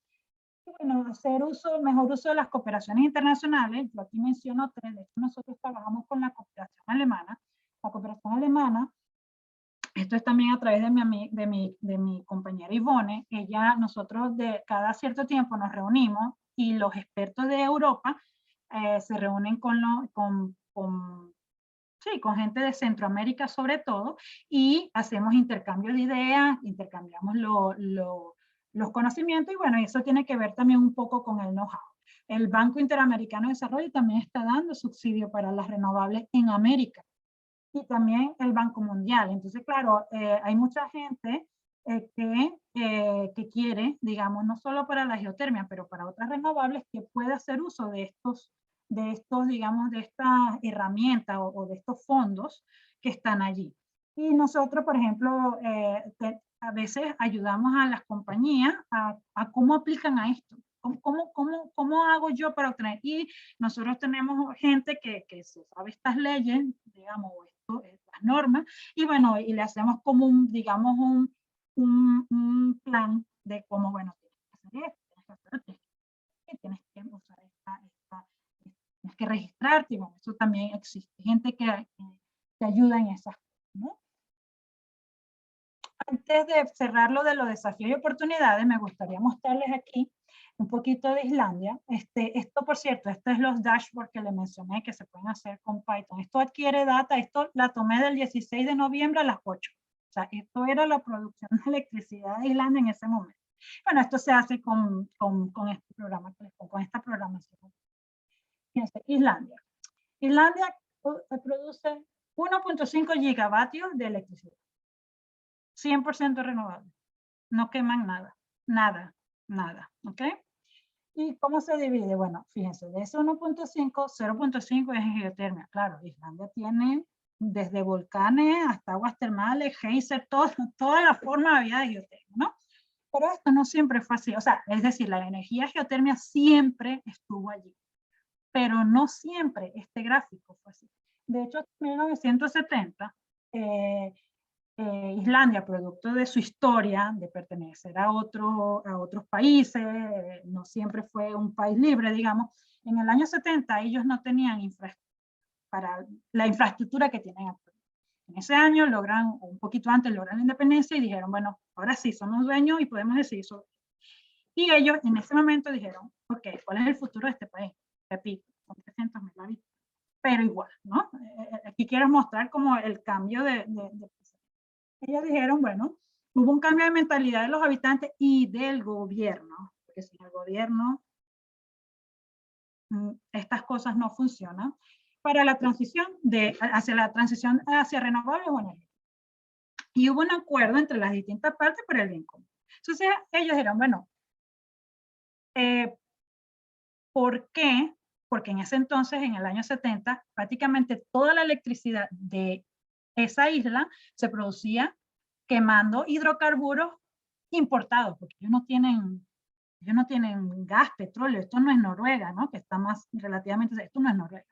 Speaker 3: Y bueno, hacer mejor uso de las cooperaciones internacionales. Yo aquí menciono 3, de hecho nosotros trabajamos con la cooperación alemana. La cooperación alemana, esto es también a través de mi compañera Ivone. Nosotros cada cierto tiempo nos reunimos y los expertos de Europa se reúnen con gente de Centroamérica sobre todo, y hacemos intercambio de ideas, intercambiamos los conocimientos, y bueno, eso tiene que ver también un poco con el know-how. El Banco Interamericano de Desarrollo también está dando subsidio para las renovables en América, y también el Banco Mundial. Entonces, claro, hay mucha gente que quiere, digamos, no solo para la geotermia, pero para otras renovables, que puede hacer uso de estos, digamos, de estas herramientas o de estos fondos que están allí. Y nosotros, por ejemplo, a veces ayudamos a las compañías a cómo aplican a esto. ¿Cómo hago yo para obtener? Y nosotros tenemos gente que se sabe estas leyes, digamos, las normas, y bueno, y le hacemos como digamos, un plan de cómo, bueno, tienes que hacer esto, tienes que usar tienes que registrarte, y bueno, eso también existe. Gente que ayuda en esas cosas, ¿no? Antes de cerrar lo de los desafíos y oportunidades, me gustaría mostrarles aquí un poquito de Islandia. Esto, por cierto, es los dashboards que les mencioné que se pueden hacer con Python. Esto adquiere data, esto la tomé del 16 de noviembre a las 8. O sea, esto era la producción de electricidad de Islandia en ese momento. Bueno, esto se hace con este programa, con esta programación. Fíjense, Islandia. Islandia produce 1.5 gigavatios de electricidad. 100% renovable. No queman nada, ¿ok? ¿Y cómo se divide? Bueno, fíjense, de ese 1.5, 0.5 es geotermia. Claro, Islandia tiene desde volcanes hasta aguas termales, geyser, toda la forma de vida de geotermia, ¿no? Pero esto no siempre fue así. O sea, es decir, la energía geotermia siempre estuvo allí, pero no siempre este gráfico fue así. De hecho, en 1970, Islandia, producto de su historia, de pertenecer a otros países, no siempre fue un país libre, digamos, en el año 70 ellos no tenían para la infraestructura que tienen actualmente. En ese año un poquito antes logran la independencia y dijeron, bueno, ahora sí, somos dueños y podemos decidir eso. Y ellos en ese momento dijeron, ok, ¿cuál es el futuro de este país? Repito, son 300,000 habitantes, pero igual, ¿no? Aquí quiero mostrar como el cambio de ellos dijeron, bueno, hubo un cambio de mentalidad de los habitantes y del gobierno, porque sin el gobierno estas cosas no funcionan, para la transición hacia renovables o energía. Y hubo un acuerdo entre las distintas partes para el bien común. Entonces ellos dijeron, bueno, ¿por qué? Porque en ese entonces, en el año 70, prácticamente toda la electricidad de esa isla se producía quemando hidrocarburos importados, porque ellos no tienen gas, petróleo. Esto no es Noruega, ¿no? Que está más relativamente, esto no es Noruega,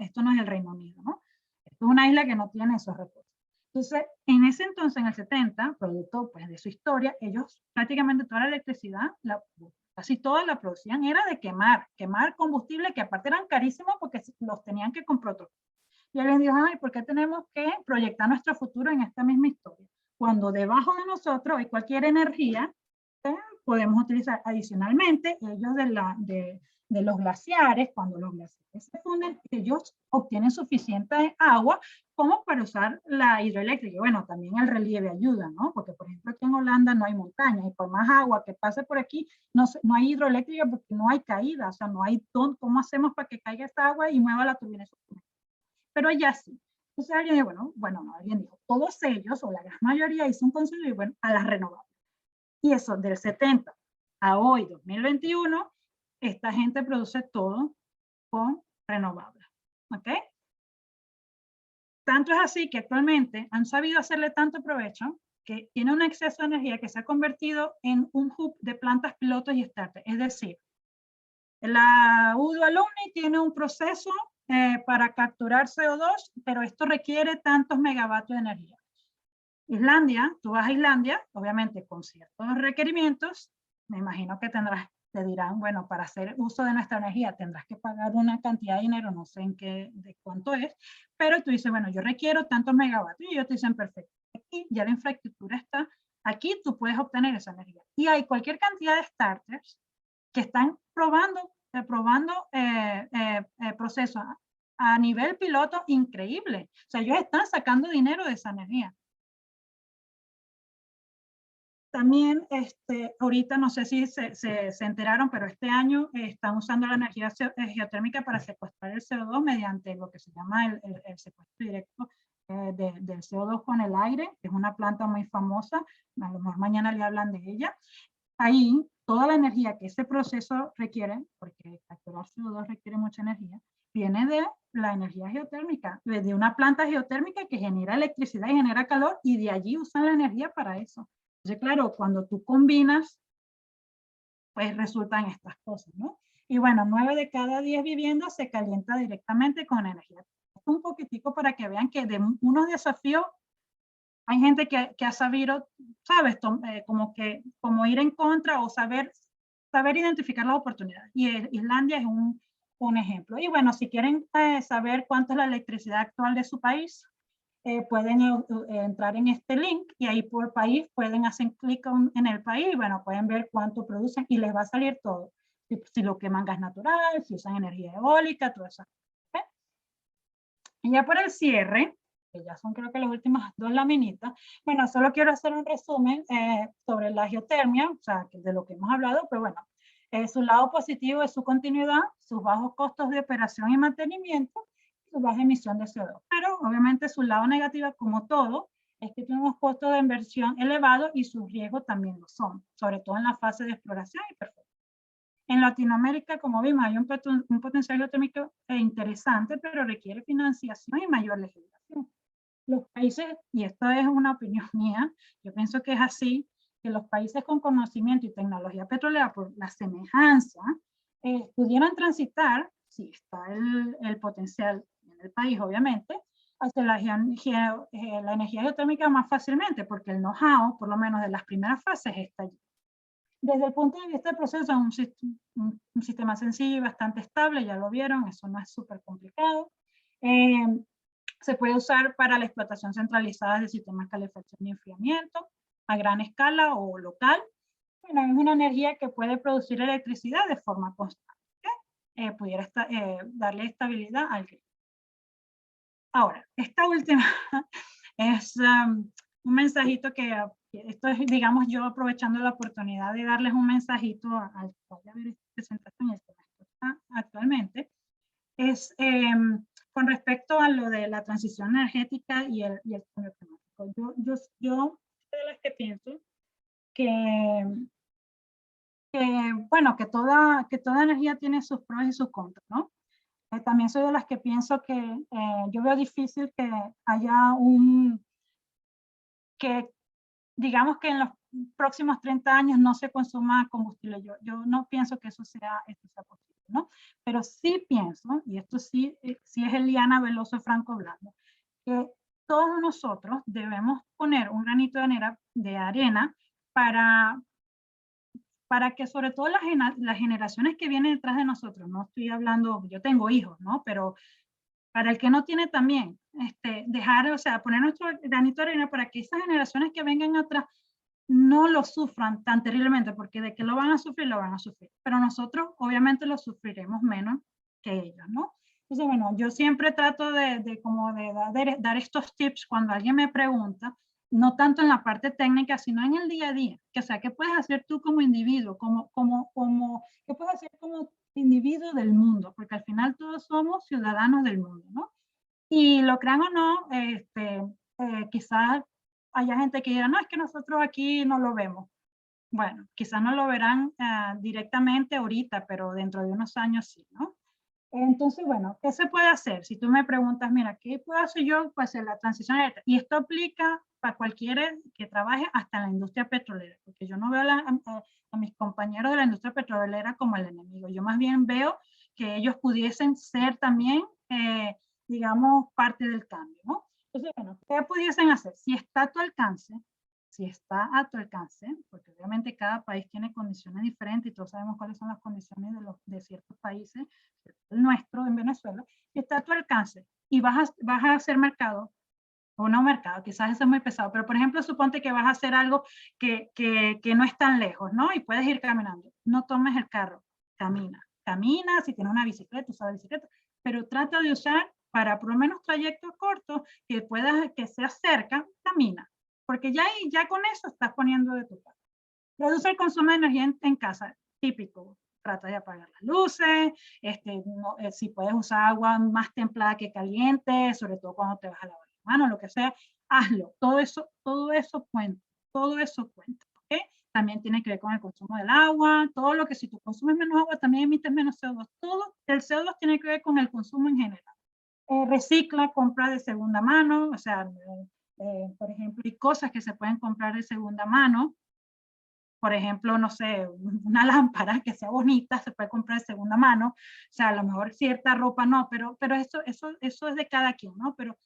Speaker 3: esto no es el Reino Unido, ¿no? Esto es una isla que no tiene esos recursos. Entonces, en ese entonces, en el 70, producto pues, de su historia, ellos prácticamente toda la electricidad, casi toda la producían era de quemar combustible, que aparte eran carísimos porque los tenían que comprar otros. Y alguien dijo, ay, ¿por qué tenemos que proyectar nuestro futuro en esta misma historia? Cuando debajo de nosotros hay cualquier energía, podemos utilizar adicionalmente, ellos de los glaciares, cuando los glaciares se funden, ellos obtienen suficiente agua como para usar la hidroeléctrica. Bueno, también el relieve ayuda, ¿no? Porque, por ejemplo, aquí en Holanda no hay montañas y por más agua que pase por aquí, no hay hidroeléctrica porque no hay caída, o sea, no hay cómo hacemos para que caiga esta agua y mueva la turbina. Pero allá sí. Entonces alguien dijo, no, alguien dijo, todos ellos, o la gran mayoría, hizo un consenso y bueno, a las renovables. Y eso, del 70 a hoy, 2021, esta gente produce todo con renovables. ¿Ok? Tanto es así que actualmente han sabido hacerle tanto provecho que tiene un exceso de energía que se ha convertido en un hub de plantas pilotos y startups. Es decir, la Udo Alumni tiene un proceso para capturar CO2, pero esto requiere tantos megavatios de energía. Islandia, tú vas a Islandia, obviamente con ciertos requerimientos, me imagino que te dirán, bueno, para hacer uso de nuestra energía tendrás que pagar una cantidad de dinero, no sé de cuánto es, pero tú dices, bueno, yo requiero tantos megavatios y ellos te dicen, perfecto, aquí ya la infraestructura está, aquí tú puedes obtener esa energía. Y hay cualquier cantidad de startups que están probando procesos a nivel piloto increíble. O sea, ellos están sacando dinero de esa energía. También, ahorita no sé si se enteraron, pero este año están usando la energía geotérmica para secuestrar el CO2 mediante lo que se llama el secuestro directo del CO2 con el aire, que es una planta muy famosa, a lo mejor mañana le hablan de ella. Ahí, toda la energía que ese proceso requiere, porque capturar CO2 requiere mucha energía, viene de la energía geotérmica, de una planta geotérmica que genera electricidad y genera calor, y de allí usan la energía para eso. Entonces, claro, cuando tú combinas, pues resultan estas cosas, ¿no? Y bueno, 9 de cada 10 viviendas se calienta directamente con energía. Un poquitico para que vean que de unos desafíos hay gente que ha sabido, ¿sabes? Como ir en contra o saber identificar las oportunidades. Y Islandia es un ejemplo. Y bueno, si quieren saber cuánto es la electricidad actual de su país, pueden entrar en este link y ahí por país pueden hacer clic en el país y bueno, pueden ver cuánto producen y les va a salir todo. Si lo queman gas natural, si usan energía eólica, todo eso. ¿Okay? Y ya por el cierre, que ya son creo que las últimas 2 laminitas, bueno, solo quiero hacer un resumen sobre la geotermia, o sea, de lo que hemos hablado, pero bueno, su lado positivo es su continuidad, sus bajos costos de operación y mantenimiento, su baja emisión de CO2. Pero obviamente su lado negativo, como todo, es que tiene unos costos de inversión elevados y sus riesgos también lo son, sobre todo en la fase de exploración y perfección. En Latinoamérica, como vimos, hay un potencial geotérmico interesante, pero requiere financiación y mayor legislación. Los países, y esto es una opinión mía, yo pienso que es así, que los países con conocimiento y tecnología petrolera, por la semejanza, pudieran transitar, si está el potencial en el país, obviamente, hacia la energía geotérmica más fácilmente, porque el know-how, por lo menos de las primeras fases, está allí. Desde el punto de vista del proceso, es un sistema sencillo y bastante estable, ya lo vieron, eso no es súper complicado. Se puede usar para la explotación centralizada de sistemas de calefacción y enfriamiento a gran escala o local. Bueno, es una energía que puede producir electricidad de forma constante. Pudiera darle estabilidad al grid. Ahora, esta última es un mensajito que esto es, digamos, yo aprovechando la oportunidad de darles un mensajito al que vaya a ver esta presentación y el que está actualmente, es con respecto a lo de la transición energética y el cambio climático. Yo soy de las que pienso que bueno, que toda energía tiene sus pros y sus contras, ¿no? También soy de las que pienso que yo veo difícil que haya que digamos que en los próximos 30 años no se consuma combustible. Yo no pienso que eso sea posible, ¿no? Pero sí pienso, y esto sí es Eliana Veloso Franco Blando, que todos nosotros debemos poner un granito de arena para que sobre todo las generaciones que vienen detrás de nosotros, no estoy hablando, yo tengo hijos, ¿no? Pero para el que no tiene también, poner nuestro granito de arena para que esas generaciones que vengan atrás no lo sufran tan terriblemente, porque de que lo van a sufrir, lo van a sufrir. Pero nosotros obviamente lo sufriremos menos que ellos, ¿no? Entonces, bueno, yo siempre trato de dar estos tips cuando alguien me pregunta, no tanto en la parte técnica, sino en el día a día. Que, o sea, ¿qué puedes hacer tú como individuo? ¿Qué puedes hacer como individuo del mundo? Porque al final todos somos ciudadanos del mundo, ¿no? Y lo crean o no, quizás haya gente que diga, no, es que nosotros aquí no lo vemos. Bueno, quizás no lo verán directamente ahorita, pero dentro de unos años sí, ¿no? Entonces, bueno, ¿qué se puede hacer? Si tú me preguntas, mira, ¿qué puedo hacer yo? Pues en la transición eléctrica. Y esto aplica para cualquiera que trabaje hasta en la industria petrolera, porque yo no veo a mis compañeros de la industria petrolera como el enemigo. Yo más bien veo que ellos pudiesen ser también, digamos, parte del cambio, ¿no? Entonces, bueno, ¿qué pudiesen hacer? Si está a tu alcance, porque obviamente cada país tiene condiciones diferentes y todos sabemos cuáles son las condiciones de ciertos países, el nuestro en Venezuela, si está a tu alcance y vas a hacer mercado, o no mercado, quizás eso es muy pesado, pero por ejemplo, suponte que vas a hacer algo que no es tan lejos, ¿no? Y puedes ir caminando. No tomes el carro, camina. Camina, si tienes una bicicleta, usa la bicicleta, pero trata de usar para por lo menos trayectos cortos que sea cerca, camina. Porque ya con eso estás poniendo de tu parte. Reduce el consumo de energía en casa, típico. Trata de apagar las luces, si puedes usar agua más templada que caliente, sobre todo cuando te vas a lavar las manos, lo que sea, hazlo. Todo eso cuenta, ¿ok? También tiene que ver con el consumo del agua, todo lo que si tú consumes menos agua también emites menos CO2. Todo el CO2 tiene que ver con el consumo en general. Recicla, compra de segunda mano, o sea, por ejemplo, hay cosas que se pueden comprar de segunda mano. Por ejemplo, no sé, una lámpara que sea bonita, se puede comprar de segunda mano. O sea, a lo mejor cierta ropa no, pero eso es de cada quien, ¿no? Pero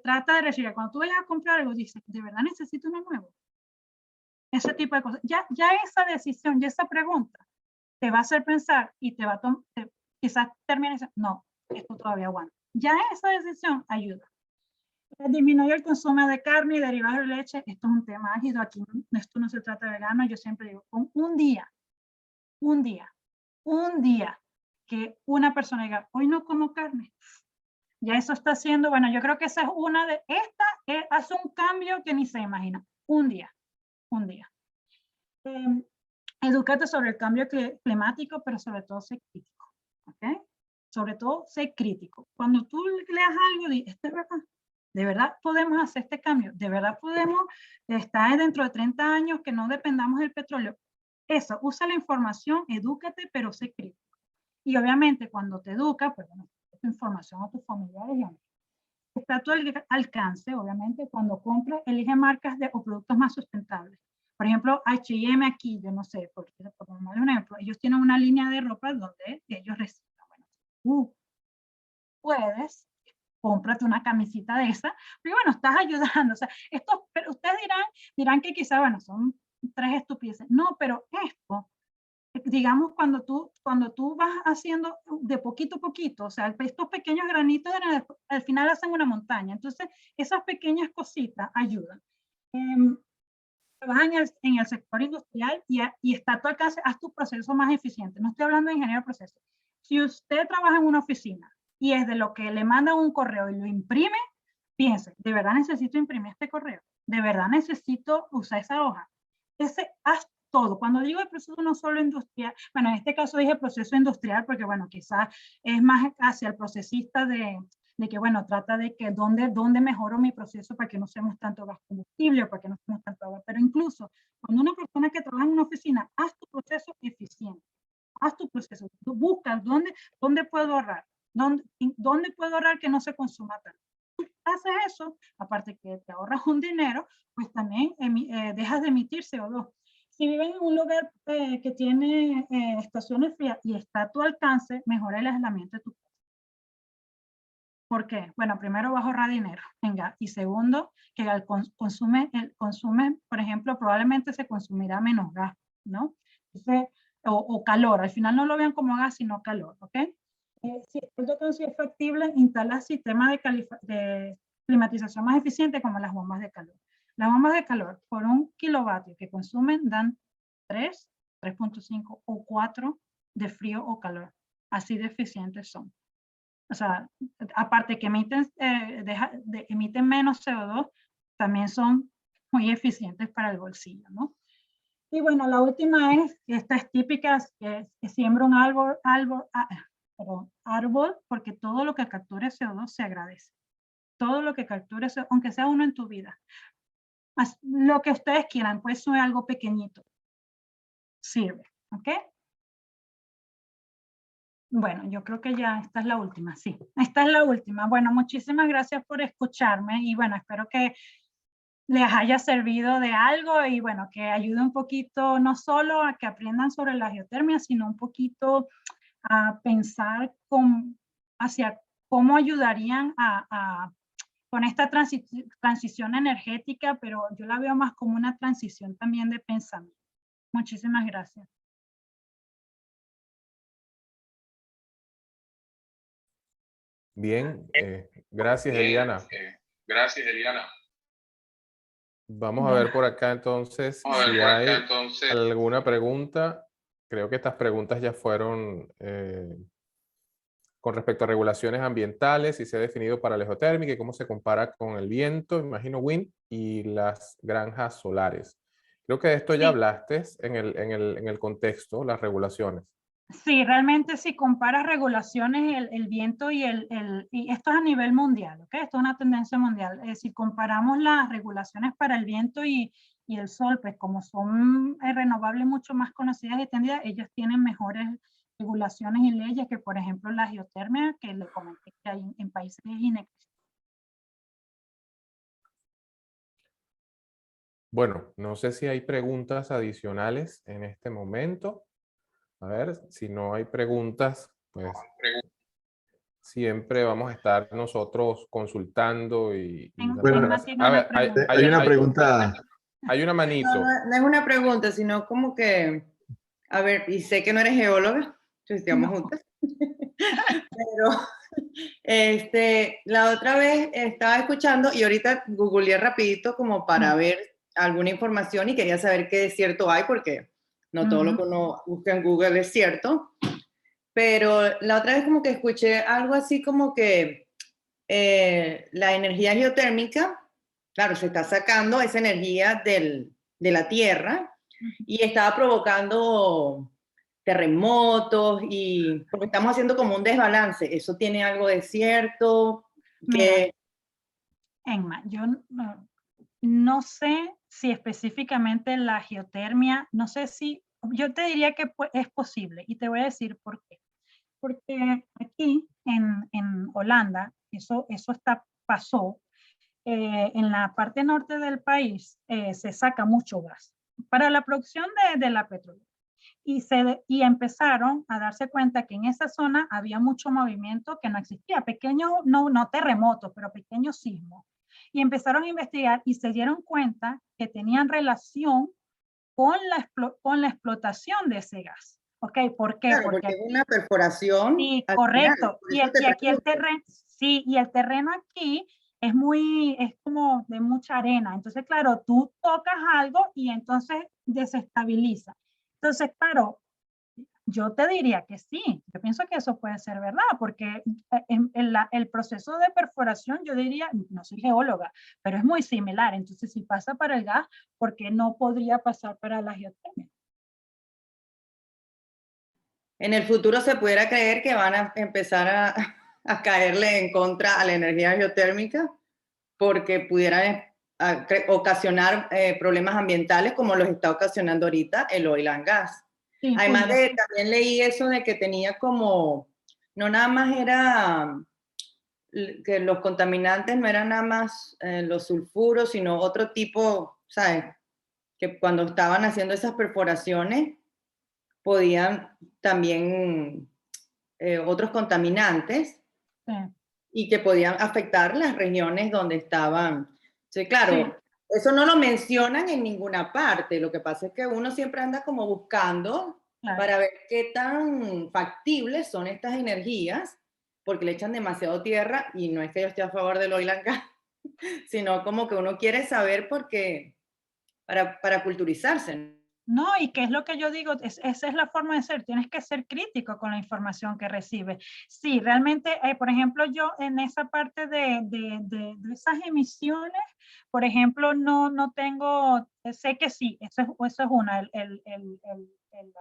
Speaker 3: trata de recibir. Cuando tú vayas a comprar algo, dices, ¿de verdad necesito uno nuevo? Ese tipo de cosas. Ya esa decisión, ya esa pregunta, te va a hacer pensar y te va a quizás termine diciendo, no, esto todavía aguanta. Ya esa decisión ayuda. Disminuir el consumo de carne y derivados de leche, esto es un tema ágido, aquí esto no se trata de vegano, yo siempre digo, con un día que una persona diga, hoy no como carne, ya eso está haciendo, bueno, yo creo que esa es una de, hace un cambio que ni se imagina, un día. Edúcate sobre el cambio climático, pero sobre todo sé crítico, ¿ok? Sobre todo sé crítico. Cuando tú leas algo, esto es verdad. ¿De verdad podemos hacer este cambio? ¿De verdad podemos estar dentro de 30 años que no dependamos del petróleo? Eso, usa la información, edúcate, pero sé crítico. Y obviamente cuando te educas, pues bueno, tu información a tus familiares y amigos. Está a tu alcance, obviamente, cuando compras, elige marcas o productos más sustentables. Por ejemplo, H&M aquí, yo no sé, por un ejemplo, ellos tienen una línea de ropa donde ellos reciclan. Bueno, puedes cómprate una camisita de esa, pero bueno, estás ayudando, o sea, pero ustedes dirán que quizá, bueno, son 3 estupideces, no, pero esto, digamos, cuando tú vas haciendo de poquito a poquito, o sea, estos pequeños granitos al final hacen una montaña, entonces esas pequeñas cositas ayudan. Trabaja en el sector industrial y está a tu alcance, haz tu proceso más eficiente, no estoy hablando de ingeniero de proceso. Si usted trabaja en una oficina y es de lo que le mandan un correo y lo imprime, piense, ¿de verdad necesito imprimir este correo? ¿De verdad necesito usar esa hoja? Haz todo. Cuando digo el proceso no solo industrial, bueno, en este caso dije proceso industrial porque, bueno, quizás es más hacia el procesista de que, bueno, trata de que dónde mejoro mi proceso para que no usemos tanto gas combustible o para que no usemos tanto agua. Pero incluso cuando una persona que trabaja en una oficina, haz tu proceso eficiente. Haz tu proceso. Tú buscas dónde puedo ahorrar. ¿Dónde puedo ahorrar que no se consuma tanto? Haces eso, aparte que te ahorras un dinero, pues también dejas de emitir CO2. Si vives en un lugar que tiene estaciones frías y está a tu alcance, mejora el aislamiento de tu casa. ¿Por qué? Bueno, primero vas a ahorrar dinero, venga, y segundo, que el consume, por ejemplo, probablemente se consumirá menos gas, ¿no? Entonces, o calor, al final no lo vean como gas, sino calor, ¿ok? Si es factible, instala sistemas de climatización más eficientes como las bombas de calor. Las bombas de calor por 1 kilovatio que consumen dan 3, 3.5 o 4 de frío o calor. Así de eficientes son. O sea, aparte que emiten menos CO2, también son muy eficientes para el bolsillo, ¿no? Y bueno, la última es, esta es típica, que siembra un árbol, porque todo lo que capture CO2 se agradece. Todo lo que capture CO2, aunque sea uno en tu vida. Lo que ustedes quieran, pues eso es algo pequeñito. Sirve, ¿ok? Bueno, yo creo que ya esta es la última, sí. Esta es la última. Bueno, muchísimas gracias por escucharme y bueno, espero que les haya servido de algo y bueno, que ayude un poquito, no solo a que aprendan sobre la geotermia, sino un poquito a pensar hacia cómo ayudarían con esta transición energética, pero yo la veo más como una transición también de pensamiento. Muchísimas gracias.
Speaker 1: Bien, gracias, Eliana.
Speaker 4: Gracias, Eliana.
Speaker 1: Vamos a ver por acá entonces si hay alguna pregunta. Creo que estas preguntas ya fueron con respecto a regulaciones ambientales, si se ha definido para la geotérmica y cómo se compara con el viento, imagino wind, y las granjas solares. Creo que de esto ya hablaste en el contexto, las regulaciones.
Speaker 3: Sí, realmente si comparas regulaciones, el viento y esto es a nivel mundial, ¿ok? Esto es una tendencia mundial. Si comparamos las regulaciones para el viento y el sol, pues como son renovables mucho más conocidas y extendidas, ellos tienen mejores regulaciones y leyes que, por ejemplo, la geotermia, que le comenté que hay en países inexistentes.
Speaker 1: Bueno, no sé si hay preguntas adicionales en este momento. A ver, si no hay preguntas, pues siempre vamos a estar nosotros consultando y
Speaker 2: Bueno,
Speaker 1: a ver,
Speaker 2: hay una pregunta.
Speaker 1: Hay una manito.
Speaker 5: No es una pregunta, sino como que, a ver, y sé que no eres geóloga, estudiamos juntas, pero la otra vez estaba escuchando y ahorita googleé rapidito como para ver alguna información y quería saber qué desierto hay, porque no todo lo que uno busca en Google es cierto, pero la otra vez como que escuché algo así como que la energía geotérmica, claro, se está sacando esa energía de la Tierra y estaba provocando terremotos y porque estamos haciendo como un desbalance. ¿Eso tiene algo de cierto?
Speaker 3: Que Emma, yo no sé si específicamente la geotermia, no sé si, yo te diría que es posible y te voy a decir por qué. Porque aquí en Holanda, eso pasó, en la parte norte del país se saca mucho gas para la producción de la petróleo. Y empezaron a darse cuenta que en esa zona había mucho movimiento que no existía, pequeños, no terremotos, pero pequeños sismos. Y empezaron a investigar y se dieron cuenta que tenían relación con la explotación de ese gas. ¿Ok? ¿Por qué?
Speaker 5: Claro, porque es una perforación.
Speaker 3: Sí, correcto. Y aquí el terreno, sí, y el terreno aquí es como de mucha arena. Entonces, claro, tú tocas algo y entonces desestabiliza. Entonces, claro, yo te diría que sí. Yo pienso que eso puede ser verdad, porque el proceso de perforación, yo diría, no soy geóloga, pero es muy similar. Entonces, si pasa para el gas, ¿por qué no podría pasar para la geotermia?
Speaker 5: En el futuro se pudiera creer que van a empezar a caerle en contra a la energía geotérmica porque pudieran ocasionar problemas ambientales como los está ocasionando ahorita el oil and gas. Sí, además también leí eso de que tenía como, no nada más era que los contaminantes no eran nada más los sulfuros, sino otro tipo, ¿sabes? Que cuando estaban haciendo esas perforaciones podían también otros contaminantes y que podían afectar las regiones donde estaban. Sí, claro, eso no lo mencionan en ninguna parte. Lo que pasa es que uno siempre anda como buscando para ver qué tan factibles son estas energías, porque le echan demasiado tierra y no es que yo esté a favor del oil and gas, sino como que uno quiere saber porque, para culturizarse.
Speaker 3: No, y qué es lo que yo digo, esa es la forma de ser, tienes que ser crítico con la información que recibes. Sí, realmente, por ejemplo, yo en esa parte de esas emisiones, por ejemplo, no tengo, sé que sí, eso es una, el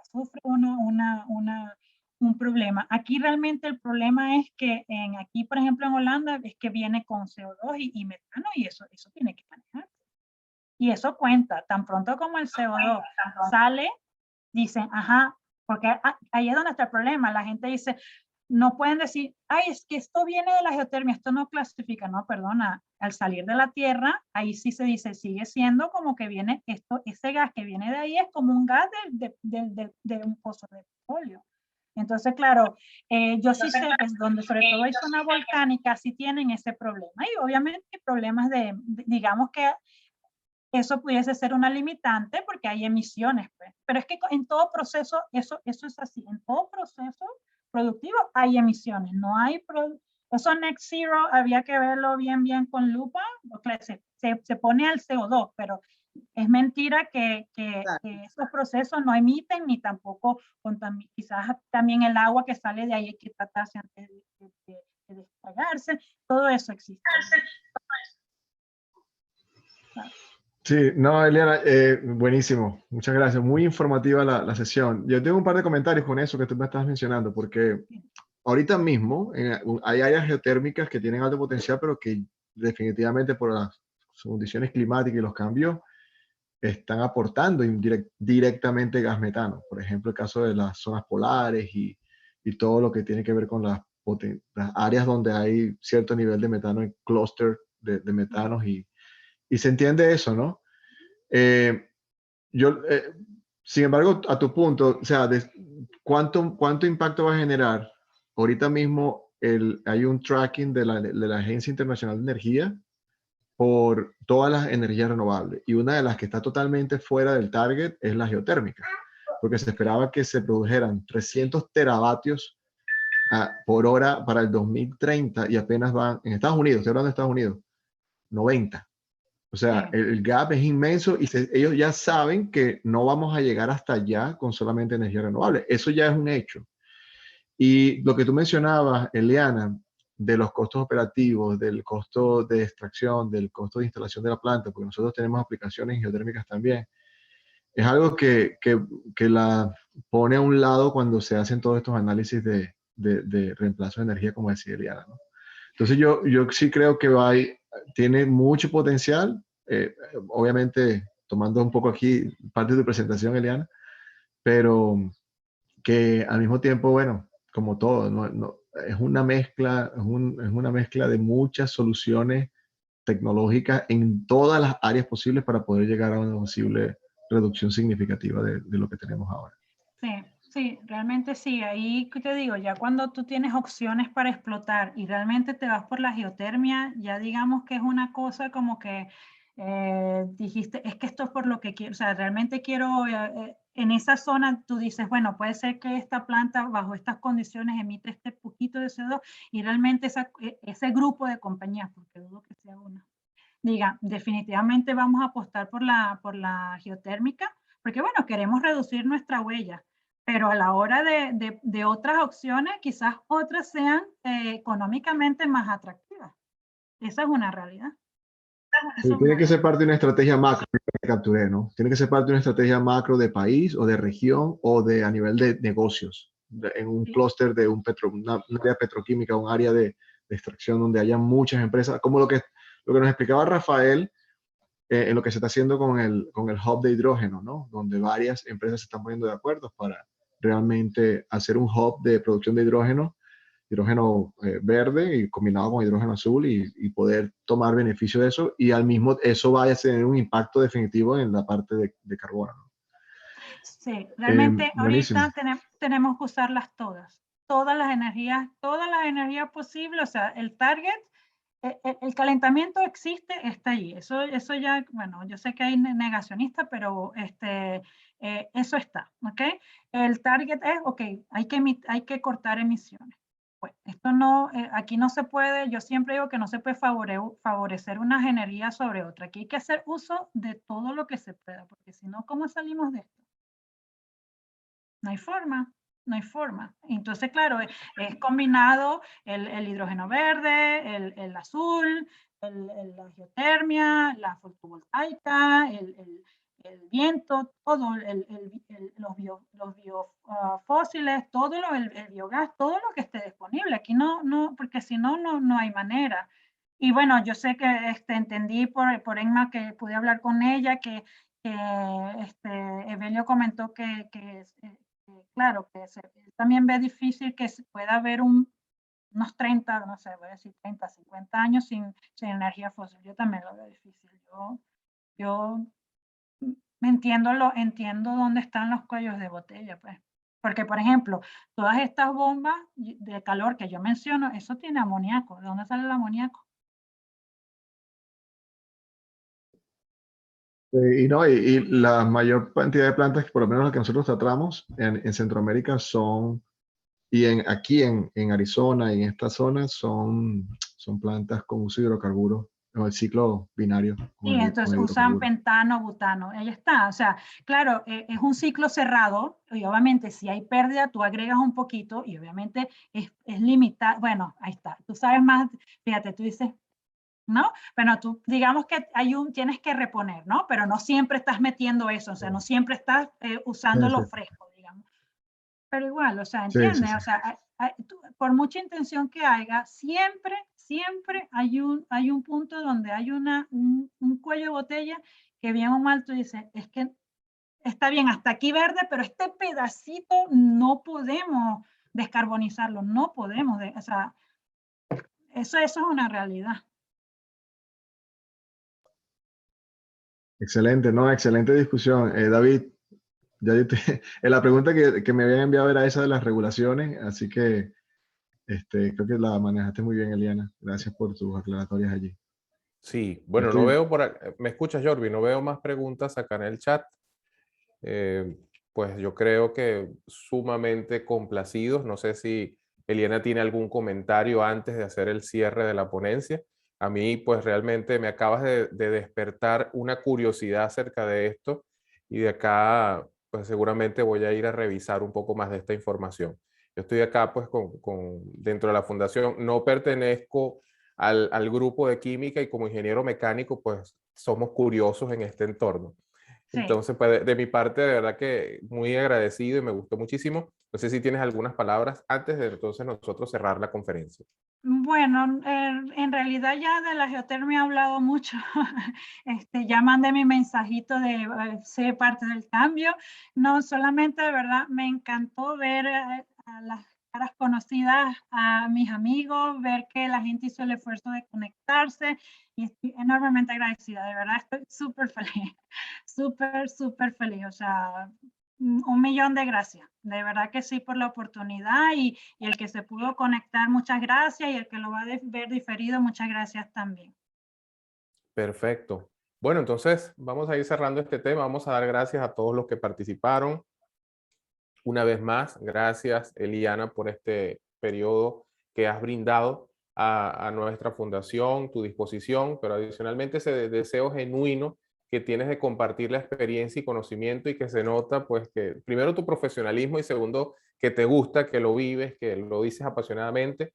Speaker 3: azufre, un problema. Aquí realmente el problema es que aquí, por ejemplo, en Holanda, es que viene con CO2 y metano, y eso tiene que manejar. Y eso cuenta, tan pronto como el CO2 sale, dicen, ajá, porque ahí es donde está el problema. La gente dice, no pueden decir, ay, es que esto viene de la geotermia, esto no clasifica, no, perdona, al salir de la Tierra, ahí sí se dice, sigue siendo como que viene esto, ese gas que viene de ahí es como un gas de un pozo de petróleo. Entonces, claro, yo sí sé que es donde sobre todo hay zona volcánica, sí tienen ese problema. Y obviamente problemas digamos que eso pudiese ser una limitante porque hay emisiones, pues. Pero es que en todo proceso, eso es así, en todo proceso productivo hay emisiones, no hay, eso net zero había que verlo bien con lupa, se pone al CO2, pero es mentira que esos procesos no emiten ni tampoco quizás también el agua que sale de ahí hay que tratarse antes de despegarse, todo eso existe.
Speaker 2: Sí, no, Eliana, buenísimo. Muchas gracias. Muy informativa la sesión. Yo tengo un par de comentarios con eso que tú me estás mencionando, porque ahorita mismo hay áreas geotérmicas que tienen alto potencial, pero que definitivamente por las condiciones climáticas y los cambios están aportando directamente gas metano. Por ejemplo, el caso de las zonas polares y todo lo que tiene que ver con las áreas donde hay cierto nivel de metano en clúster de metanos y se entiende eso, ¿no? Sin embargo, a tu punto, o sea, ¿cuánto impacto va a generar? Ahorita mismo hay un tracking de la Agencia Internacional de Energía por todas las energías renovables. Y una de las que está totalmente fuera del target es la geotérmica, porque se esperaba que se produjeran 300 teravatios por hora para el 2030 y apenas van, en Estados Unidos, estoy hablando de Estados Unidos, 90. O sea, el gap es inmenso y ellos ya saben que no vamos a llegar hasta allá con solamente energía renovable. Eso ya es un hecho. Y lo que tú mencionabas, Eliana, de los costos operativos, del costo de extracción, del costo de instalación de la planta, porque nosotros tenemos aplicaciones geotérmicas también, es algo que la pone a un lado cuando se hacen todos estos análisis de reemplazo de energía, como decía Eliana, ¿no? Entonces yo sí creo que tiene mucho potencial, obviamente tomando un poco aquí parte de tu presentación, Eliana, pero que al mismo tiempo, bueno, como todo, es una mezcla, es una mezcla de muchas soluciones tecnológicas en todas las áreas posibles para poder llegar a una posible reducción significativa de lo que tenemos ahora.
Speaker 3: Sí, realmente sí. Ahí te digo, ya cuando tú tienes opciones para explotar y realmente te vas por la geotermia, ya digamos que es una cosa como que dijiste, es que esto es por lo que quiero, o sea, realmente quiero, en esa zona tú dices, bueno, puede ser que esta planta bajo estas condiciones emite este poquito de CO2 y realmente ese grupo de compañías, porque dudo que sea una, diga, definitivamente vamos a apostar por la geotérmica, porque bueno, queremos reducir nuestra huella, pero a la hora de otras opciones, quizás otras sean económicamente más atractivas. Esa es una realidad.
Speaker 2: Sí, tiene que ser parte de una estrategia macro que capturé, ¿no? Tiene que ser parte de una estrategia macro de país o de región o a nivel de negocios, en un clúster de una área petroquímica, un área de extracción donde haya muchas empresas, como lo que nos explicaba Rafael en lo que se está haciendo con el hub de hidrógeno, ¿no? Donde varias empresas se están poniendo de acuerdo para realmente hacer un hub de producción de hidrógeno verde y combinado con hidrógeno azul y poder tomar beneficio de eso y al mismo eso vaya a tener un impacto definitivo en la parte de carbono, ¿no?
Speaker 3: Sí, realmente
Speaker 2: buenísimo.
Speaker 3: ahorita tenemos que usarlas todas las energías posibles, o sea, el target, el calentamiento existe, está allí, eso ya, bueno, yo sé que hay negacionistas, pero eso está, ¿ok? El target es, ok, hay que cortar emisiones. pues esto no, aquí no se puede, yo siempre digo que no se puede favorecer unas energías sobre otra. Aquí hay que hacer uso de todo lo que se pueda, porque si no, ¿cómo salimos de esto? No hay forma, no hay forma. Entonces, claro, es combinado el hidrógeno verde, el azul, la geotermia, la fotovoltaica, el viento, todo, los biofósiles, todo el biogás, todo lo que esté disponible. Aquí no, porque si no, no hay manera. Y bueno, yo sé que entendí por Emma que pude hablar con ella, que Evelio comentó que claro, que él también ve difícil que pueda haber unos 30, no sé, voy a decir 30, 50 años sin energía fósil. Yo también lo veo difícil. Yo entiendo dónde están los cuellos de botella, pues. Porque, por ejemplo, todas estas bombas de calor que yo menciono, eso tiene amoníaco. ¿De dónde sale el amoníaco?
Speaker 2: Y no, y la mayor cantidad de plantas, por lo menos las que nosotros tratamos en Centroamérica son, y aquí en Arizona y en esta zona son plantas con uso de hidrocarburos, o el ciclo binario.
Speaker 3: Sí, entonces usan pentano, butano, ahí está. O sea, claro, es un ciclo cerrado y obviamente si hay pérdida, tú agregas un poquito y obviamente es limitado. Bueno, ahí está. Tú sabes más, fíjate, tú dices, ¿no? Pero tú, digamos que tienes que reponer, ¿no? Pero no siempre estás metiendo eso, o sea, no siempre estás usando lo fresco, digamos. Pero igual, o sea, ¿entiendes? O sea, por mucha intención que haya, siempre hay un punto donde hay un cuello de botella que bien o mal tú dices, es que está bien, hasta aquí verde, pero este pedacito no podemos descarbonizarlo, no podemos, o sea, eso es una realidad.
Speaker 2: Excelente, ¿no? Excelente discusión. David, la pregunta que me habían enviado era esa de las regulaciones, así que creo que la manejaste muy bien, Eliana. Gracias por tus aclaratorias allí.
Speaker 1: Sí, bueno, no veo ¿me escuchas, Jordi? No veo más preguntas acá en el chat. Pues yo creo que sumamente complacidos. No sé si Eliana tiene algún comentario antes de hacer el cierre de la ponencia. A mí, pues realmente me acabas de despertar una curiosidad acerca de esto y de acá, pues seguramente voy a ir a revisar un poco más de esta información. Yo estoy acá, pues, dentro de la fundación. No pertenezco al grupo de química y como ingeniero mecánico, pues somos curiosos en este entorno.
Speaker 3: Sí.
Speaker 1: Entonces, pues de mi parte, de verdad que muy agradecido y me gustó muchísimo. No sé si tienes algunas palabras antes de entonces nosotros cerrar la conferencia.
Speaker 3: Bueno, en realidad ya de la geotermia he hablado mucho. Ya mandé mi mensajito de ser parte del cambio. No, solamente de verdad me encantó ver a las caras conocidas, a mis amigos, ver que la gente hizo el esfuerzo de conectarse y estoy enormemente agradecida. De verdad estoy súper feliz, súper feliz. O sea, 1.000.000 de gracias. De verdad que sí por la oportunidad y el que se pudo conectar, muchas gracias, y el que lo va a ver diferido, muchas gracias también.
Speaker 1: Perfecto. Bueno, entonces vamos a ir cerrando este tema. Vamos a dar gracias a todos los que participaron. Una vez más, gracias, Eliana, por este periodo que has brindado a nuestra fundación, tu disposición, pero adicionalmente ese deseo genuino que tienes de compartir la experiencia y conocimiento y que se nota, pues, que primero tu profesionalismo y segundo, que te gusta, que lo vives, que lo dices apasionadamente.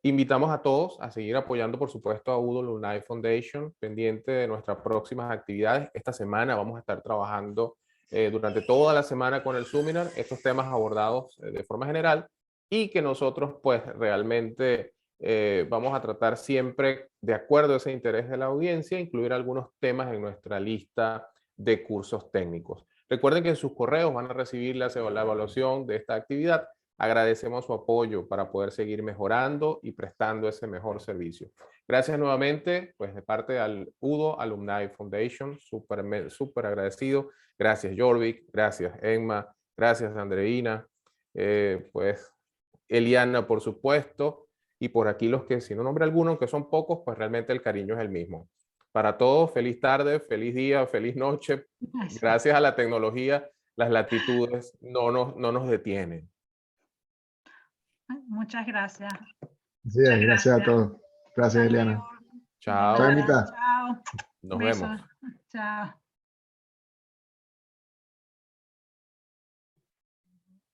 Speaker 1: Invitamos a todos a seguir apoyando, por supuesto, a Udo Lunay Foundation, pendiente de nuestras próximas actividades. Esta semana vamos a estar trabajando durante toda la semana con el Suminar, estos temas abordados de forma general y que nosotros, pues, realmente vamos a tratar siempre, de acuerdo a ese interés de la audiencia, incluir algunos temas en nuestra lista de cursos técnicos. Recuerden que en sus correos van a recibir la evaluación de esta actividad. Agradecemos su apoyo para poder seguir mejorando y prestando ese mejor servicio. Gracias nuevamente, pues de parte del UDO Alumni Foundation, súper agradecido. Gracias Jorvik, gracias Emma, gracias Andreina, pues Eliana por supuesto, y por aquí los que si no nombre alguno, aunque son pocos, pues realmente el cariño es el mismo. Para todos, feliz tarde, feliz día, feliz noche. Gracias a la tecnología, las latitudes no nos detienen.
Speaker 3: Muchas gracias.
Speaker 2: Sí, gracias a
Speaker 3: gracias.
Speaker 2: todos. Gracias,
Speaker 3: Hasta
Speaker 2: Eliana.
Speaker 3: luego.
Speaker 1: Chao.
Speaker 2: Chao, Anita.
Speaker 3: Chao.
Speaker 1: Nos
Speaker 3: Besos.
Speaker 1: vemos.
Speaker 3: Chao.